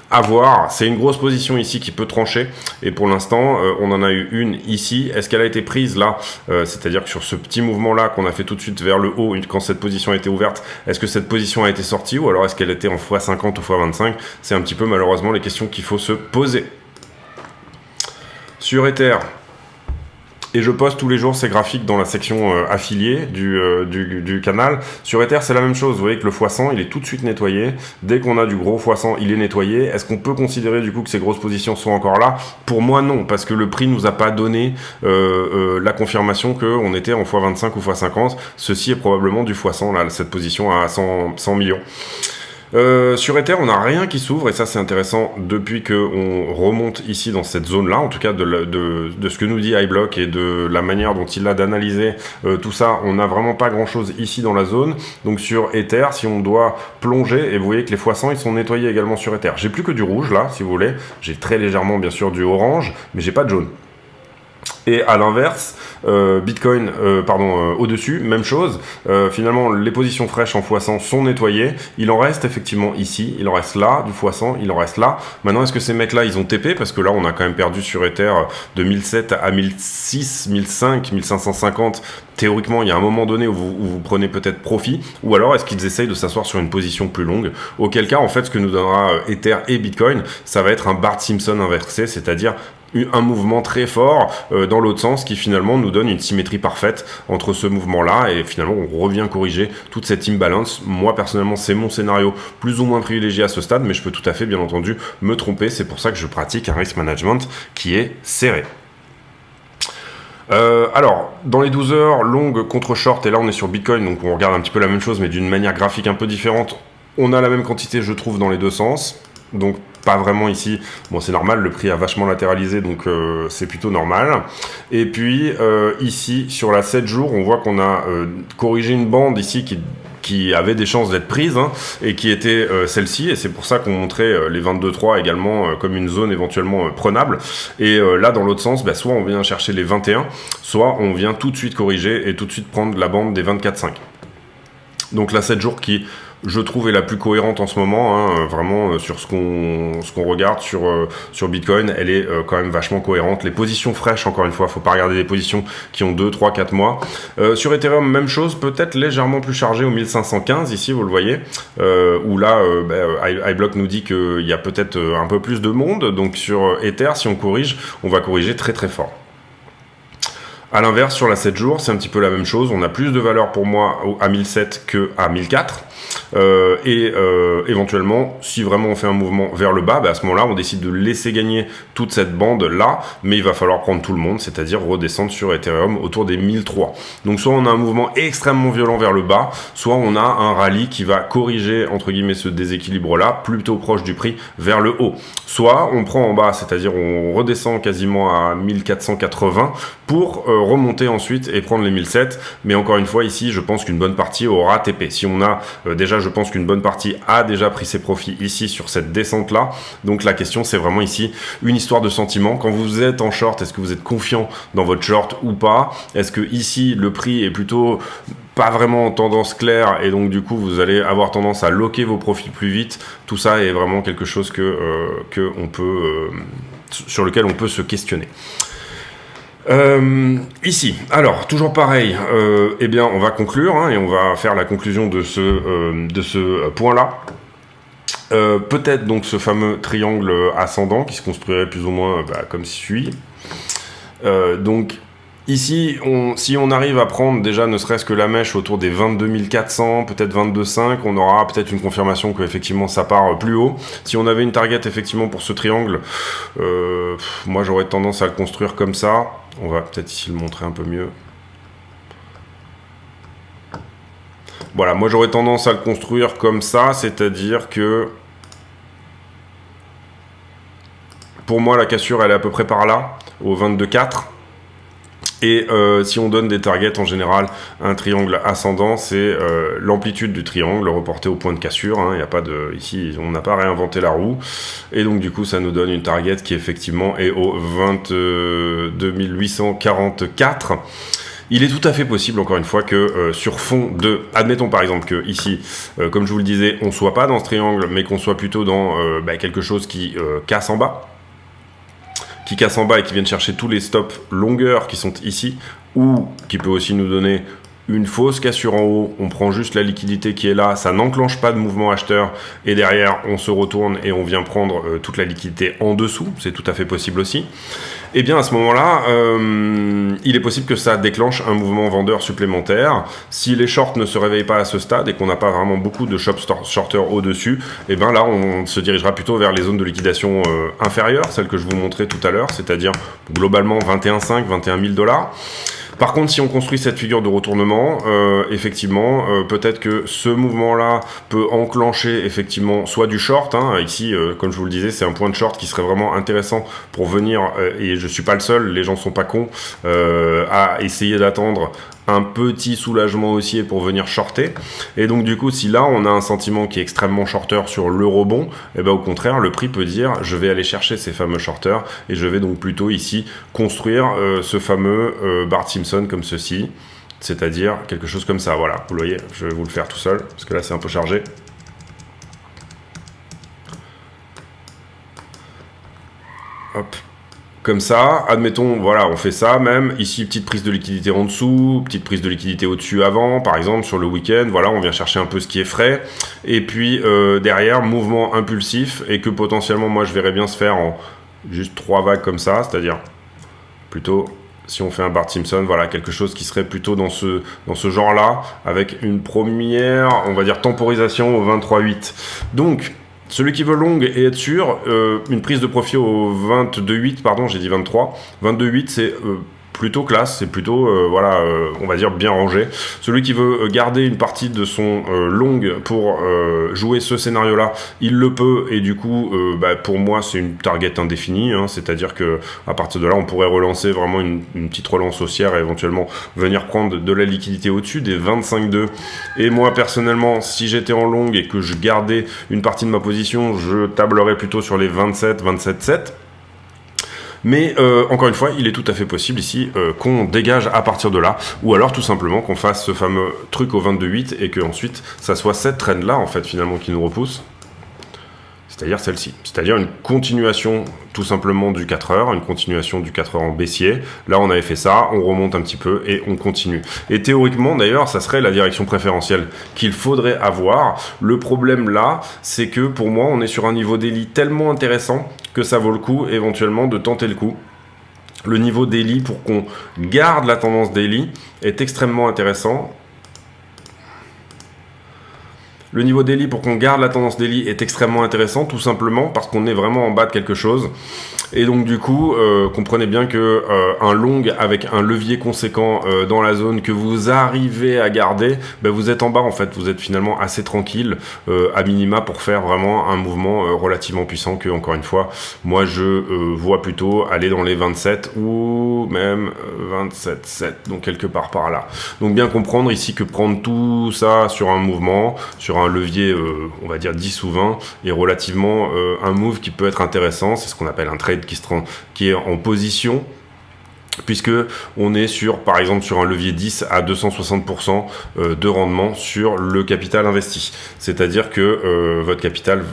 À voir, c'est une grosse position ici qui peut trancher, et pour l'instant on en a eu une ici. Est-ce qu'elle a été prise là, c'est-à-dire que sur ce petit mouvement là qu'on a fait tout de suite vers le haut quand cette position a été ouverte, est-ce que cette position a été sortie, ou alors est-ce qu'elle était en x50 ou x25? C'est un petit peu malheureusement les questions qu'il faut se poser. Sur Ether, et je poste tous les jours ces graphiques dans la section affiliée du canal. Sur Ether, c'est la même chose. Vous voyez que le x100, il est tout de suite nettoyé. Dès qu'on a du gros x100, il est nettoyé. Est-ce qu'on peut considérer du coup que ces grosses positions sont encore là? Pour moi, non, parce que le prix nous a pas donné la confirmation qu'on était en x25 ou x50. Ceci est probablement du x100, là, cette position à 100 millions. Sur Ether, on n'a rien qui s'ouvre, et ça c'est intéressant depuis qu'on remonte ici dans cette zone-là, en tout cas de ce que nous dit iBlock et de la manière dont il a d'analyser tout ça. On n'a vraiment pas grand-chose ici dans la zone. Donc sur Ether, si on doit plonger, et vous voyez que les x100 ils sont nettoyés également sur Ether. J'ai plus que du rouge là, si vous voulez. J'ai très légèrement bien sûr du orange, mais j'ai pas de jaune. Et à l'inverse, Bitcoin, au-dessus, même chose. Finalement, les positions fraîches en x100 sont nettoyées. Il en reste effectivement ici, il en reste là, du x100, il en reste là. Maintenant, est-ce que ces mecs-là, ils ont TP? Parce que là, on a quand même perdu sur Ether de 1007 à 1006, 1005, 1550. Théoriquement, il y a un moment donné où vous prenez peut-être profit. Ou alors, est-ce qu'ils essayent de s'asseoir sur une position plus longue? Auquel cas, en fait, ce que nous donnera Ether et Bitcoin, ça va être un Bart Simpson inversé, c'est-à-dire un mouvement très fort dans l'autre sens qui finalement nous donne une symétrie parfaite entre ce mouvement là, et finalement on revient corriger toute cette imbalance. Moi personnellement c'est mon scénario plus ou moins privilégié à ce stade, mais je peux tout à fait bien entendu me tromper. C'est pour ça que je pratique un risk management qui est serré. Alors, dans les 12 heures, longue contre short, et là on est sur Bitcoin, donc on regarde un petit peu la même chose mais d'une manière graphique un peu différente. On a la même quantité, je trouve, dans les deux sens, donc pas vraiment ici. Bon, c'est normal, le prix a vachement latéralisé, donc c'est plutôt normal. Et puis ici, sur la 7 jours, on voit qu'on a corrigé une bande ici qui avait des chances d'être prise, hein, et qui était celle-ci, et c'est pour ça qu'on montrait les 22,3 également comme une zone éventuellement prenable. Et là, dans l'autre sens, soit on vient chercher les 21, soit on vient tout de suite corriger et tout de suite prendre la bande des 24,5. Donc la 7 jours qui, je trouve, est la plus cohérente en ce moment, hein, vraiment sur ce qu'on regarde sur Bitcoin, elle est quand même vachement cohérente. Les positions fraîches, encore une fois, faut pas regarder des positions qui ont 2, 3, 4 mois. Sur Ethereum, même chose, peut-être légèrement plus chargé au 1515, ici vous le voyez, où là, iBlock nous dit qu'il y a peut-être un peu plus de monde. Donc sur Ether, si on corrige, on va corriger très très fort. A l'inverse, sur la 7 jours, c'est un petit peu la même chose. On a plus de valeur pour moi à 1007 que à 1004. Éventuellement, si vraiment on fait un mouvement vers le bas, à ce moment-là, on décide de laisser gagner toute cette bande-là, mais il va falloir prendre tout le monde, c'est-à-dire redescendre sur Ethereum autour des 1003. Donc soit on a un mouvement extrêmement violent vers le bas, soit on a un rallye qui va corriger, entre guillemets, ce déséquilibre-là, plutôt proche du prix, vers le haut. Soit on prend en bas, c'est-à-dire on redescend quasiment à 1480 pour remonter ensuite et prendre les 1007. Mais encore une fois, ici, je pense qu'une bonne partie aura TP. Si on a déjà, je pense qu'une bonne partie a déjà pris ses profits ici sur cette descente là. Donc la question, c'est vraiment ici une histoire de sentiment. Quand vous êtes en short, est-ce que vous êtes confiant dans votre short ou pas? Est-ce que ici le prix est plutôt pas vraiment en tendance claire, et donc du coup vous allez avoir tendance à loquer vos profits plus vite? Tout ça est vraiment quelque chose sur lequel on peut se questionner. Ici, alors toujours pareil, eh bien on va conclure, hein, et on va faire la conclusion de ce point-là. Peut-être donc ce fameux triangle ascendant qui se construirait plus ou moins comme suit. Donc Ici, si on arrive à prendre déjà ne serait-ce que la mèche autour des 22 400, peut-être 22,5, on aura peut-être une confirmation qu'effectivement ça part plus haut. Si on avait une target effectivement pour ce triangle, moi j'aurais tendance à le construire comme ça. On va peut-être ici le montrer un peu mieux. Voilà, moi j'aurais tendance à le construire comme ça, c'est-à-dire que pour moi la cassure elle est à peu près par là, au 22,4. Et si on donne des targets en général, un triangle ascendant, c'est l'amplitude du triangle reportée au point de cassure. Hein, y a pas de, ici, on n'a pas réinventé la roue. Et donc du coup, ça nous donne une target qui effectivement est au 22 844. Il est tout à fait possible, encore une fois, que sur fond de... Admettons par exemple que ici, comme je vous le disais, on ne soit pas dans ce triangle, mais qu'on soit plutôt dans quelque chose qui casse en bas. Qui casse en bas et qui viennent chercher tous les stops longueurs qui sont ici, ou qui peut aussi nous donner une fausse cassure en haut, on prend juste la liquidité qui est là, ça n'enclenche pas de mouvement acheteur, et derrière on se retourne et on vient prendre toute la liquidité en dessous, c'est tout à fait possible aussi. Et bien à ce moment-là, il est possible que ça déclenche un mouvement vendeur supplémentaire. Si les shorts ne se réveillent pas à ce stade et qu'on n'a pas vraiment beaucoup de shorters au-dessus, et bien là on se dirigera plutôt vers les zones de liquidation inférieures, celles que je vous montrais tout à l'heure, c'est-à-dire globalement 21,5, 21 000 $. Par contre, si on construit cette figure de retournement, effectivement, peut-être que ce mouvement-là peut enclencher effectivement soit du short. Hein, ici, comme je vous le disais, c'est un point de short qui serait vraiment intéressant pour venir, et je suis pas le seul, les gens sont pas cons, à essayer d'attendre un petit soulagement haussier pour venir shorter. Et donc du coup, si là on a un sentiment qui est extrêmement shorter sur le rebond, et ben au contraire, le prix peut dire je vais aller chercher ces fameux shorters et je vais donc plutôt ici construire ce fameux Bart Simpson comme ceci, c'est-à-dire quelque chose comme ça. Voilà, vous le voyez, je vais vous le faire tout seul parce que là c'est un peu chargé. Hop. Comme ça, admettons, voilà, on fait ça même, ici petite prise de liquidité en dessous, petite prise de liquidité au-dessus avant, par exemple sur le week-end, voilà, on vient chercher un peu ce qui est frais, et puis derrière, mouvement impulsif, et que potentiellement moi je verrais bien se faire en juste 3 vagues comme ça, c'est-à-dire plutôt, si on fait un Bart Simpson, voilà, quelque chose qui serait plutôt dans ce genre-là, avec une première, on va dire, temporisation au 23,8. Donc, celui qui veut longue et être sûr, une prise de profit au 22,8, pardon, j'ai dit 23. 22,8, c'est plutôt classe, c'est plutôt, voilà, on va dire bien rangé. Celui qui veut garder une partie de son long pour jouer ce scénario-là, il le peut, et du coup, pour moi, c'est une target indéfinie, hein, c'est-à-dire que à partir de là, on pourrait relancer vraiment une petite relance haussière et éventuellement venir prendre de la liquidité au-dessus des 25,2. Et moi, personnellement, si j'étais en long et que je gardais une partie de ma position, je tablerais plutôt sur les 27, 27,7. Mais encore une fois, il est tout à fait possible ici qu'on dégage à partir de là, ou alors tout simplement qu'on fasse ce fameux truc au 22,8 et que ensuite ça soit cette trend là en fait finalement qui nous repousse. C'est-à-dire celle-ci, c'est-à-dire une continuation tout simplement du 4 heures, une continuation du 4 heures en baissier. Là, on avait fait ça, on remonte un petit peu et on continue. Et théoriquement, d'ailleurs, ça serait la direction préférentielle qu'il faudrait avoir. Le problème là, c'est que pour moi, on est sur un niveau daily tellement intéressant que ça vaut le coup éventuellement de tenter le coup. Le niveau daily, pour qu'on garde la tendance daily, est extrêmement intéressant. Le niveau daily, pour qu'on garde la tendance daily, est extrêmement intéressant, tout simplement parce qu'on est vraiment en bas de quelque chose. Et donc du coup, comprenez bien que un long avec un levier conséquent dans la zone que vous arrivez à garder, vous êtes en bas en fait, vous êtes finalement assez tranquille à minima pour faire vraiment un mouvement relativement puissant que, encore une fois, moi je vois plutôt aller dans les 27 ou même 27,7, donc quelque part par là. Donc bien comprendre ici que prendre tout ça sur un mouvement, sur un levier, on va dire 10 ou 20, est relativement un move qui peut être intéressant, c'est ce qu'on appelle un trade qui est en position, puisque on est sur, par exemple, sur un levier 10 à 260% de rendement sur le capital investi. C'est-à-dire que votre capital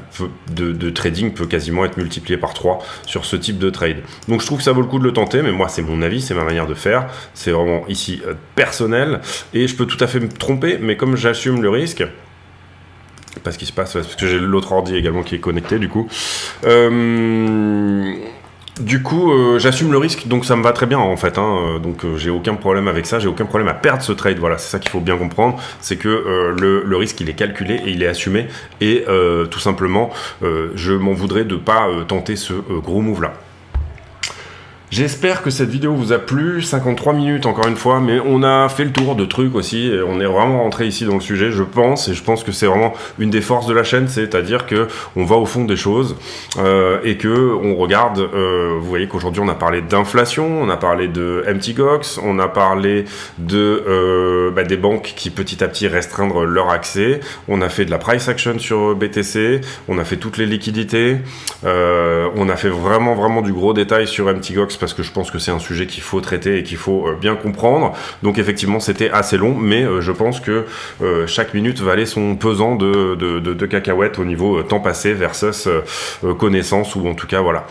de trading peut quasiment être multiplié par 3 sur ce type de trade. Donc je trouve que ça vaut le coup de le tenter, mais moi c'est mon avis, c'est ma manière de faire, c'est vraiment ici personnel, et je peux tout à fait me tromper, mais comme j'assume le risque, pas ce qui se passe, parce que j'ai l'autre ordi également qui est connecté du coup, Du coup, j'assume le risque, donc ça me va très bien en fait. Donc j'ai aucun problème avec ça, j'ai aucun problème à perdre ce trade. Voilà, c'est ça qu'il faut bien comprendre, c'est que le risque il est calculé et il est assumé. Et tout simplement, je m'en voudrais de pas tenter ce gros move là. J'espère que cette vidéo vous a plu, 53 minutes encore une fois, mais on a fait le tour de trucs aussi, et on est vraiment rentré ici dans le sujet, je pense, et je pense que c'est vraiment une des forces de la chaîne, c'est-à-dire que on va au fond des choses, et que on regarde, vous voyez qu'aujourd'hui on a parlé d'inflation, on a parlé de MTGOX, on a parlé de des banques qui petit à petit restreindre leur accès, on a fait de la price action sur BTC, on a fait toutes les liquidités, on a fait vraiment du gros détail sur MTGOX, parce que je pense que c'est un sujet qu'il faut traiter et qu'il faut bien comprendre. Donc effectivement c'était assez long, mais je pense que chaque minute valait son pesant de cacahuètes au niveau temps passé versus connaissance, ou en tout cas voilà.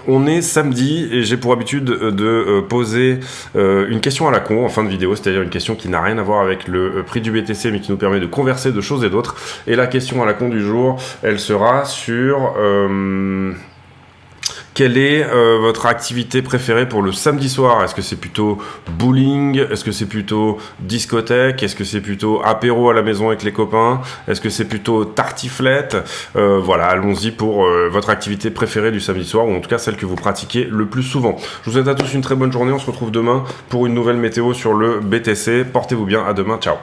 On est samedi et j'ai pour habitude de poser une question à la con en fin de vidéo, c'est-à-dire une question qui n'a rien à voir avec le prix du BTC mais qui nous permet de converser de choses et d'autres. Et la question à la con du jour, elle sera sur... quelle est votre activité préférée pour le samedi soir? Est-ce que c'est plutôt bowling? Est-ce que c'est plutôt discothèque? Est-ce que c'est plutôt apéro à la maison avec les copains? Est-ce que c'est plutôt tartiflette? Voilà, allons-y pour votre activité préférée du samedi soir, ou en tout cas celle que vous pratiquez le plus souvent. Je vous souhaite à tous une très bonne journée, on se retrouve demain pour une nouvelle météo sur le BTC. Portez-vous bien, à demain, ciao!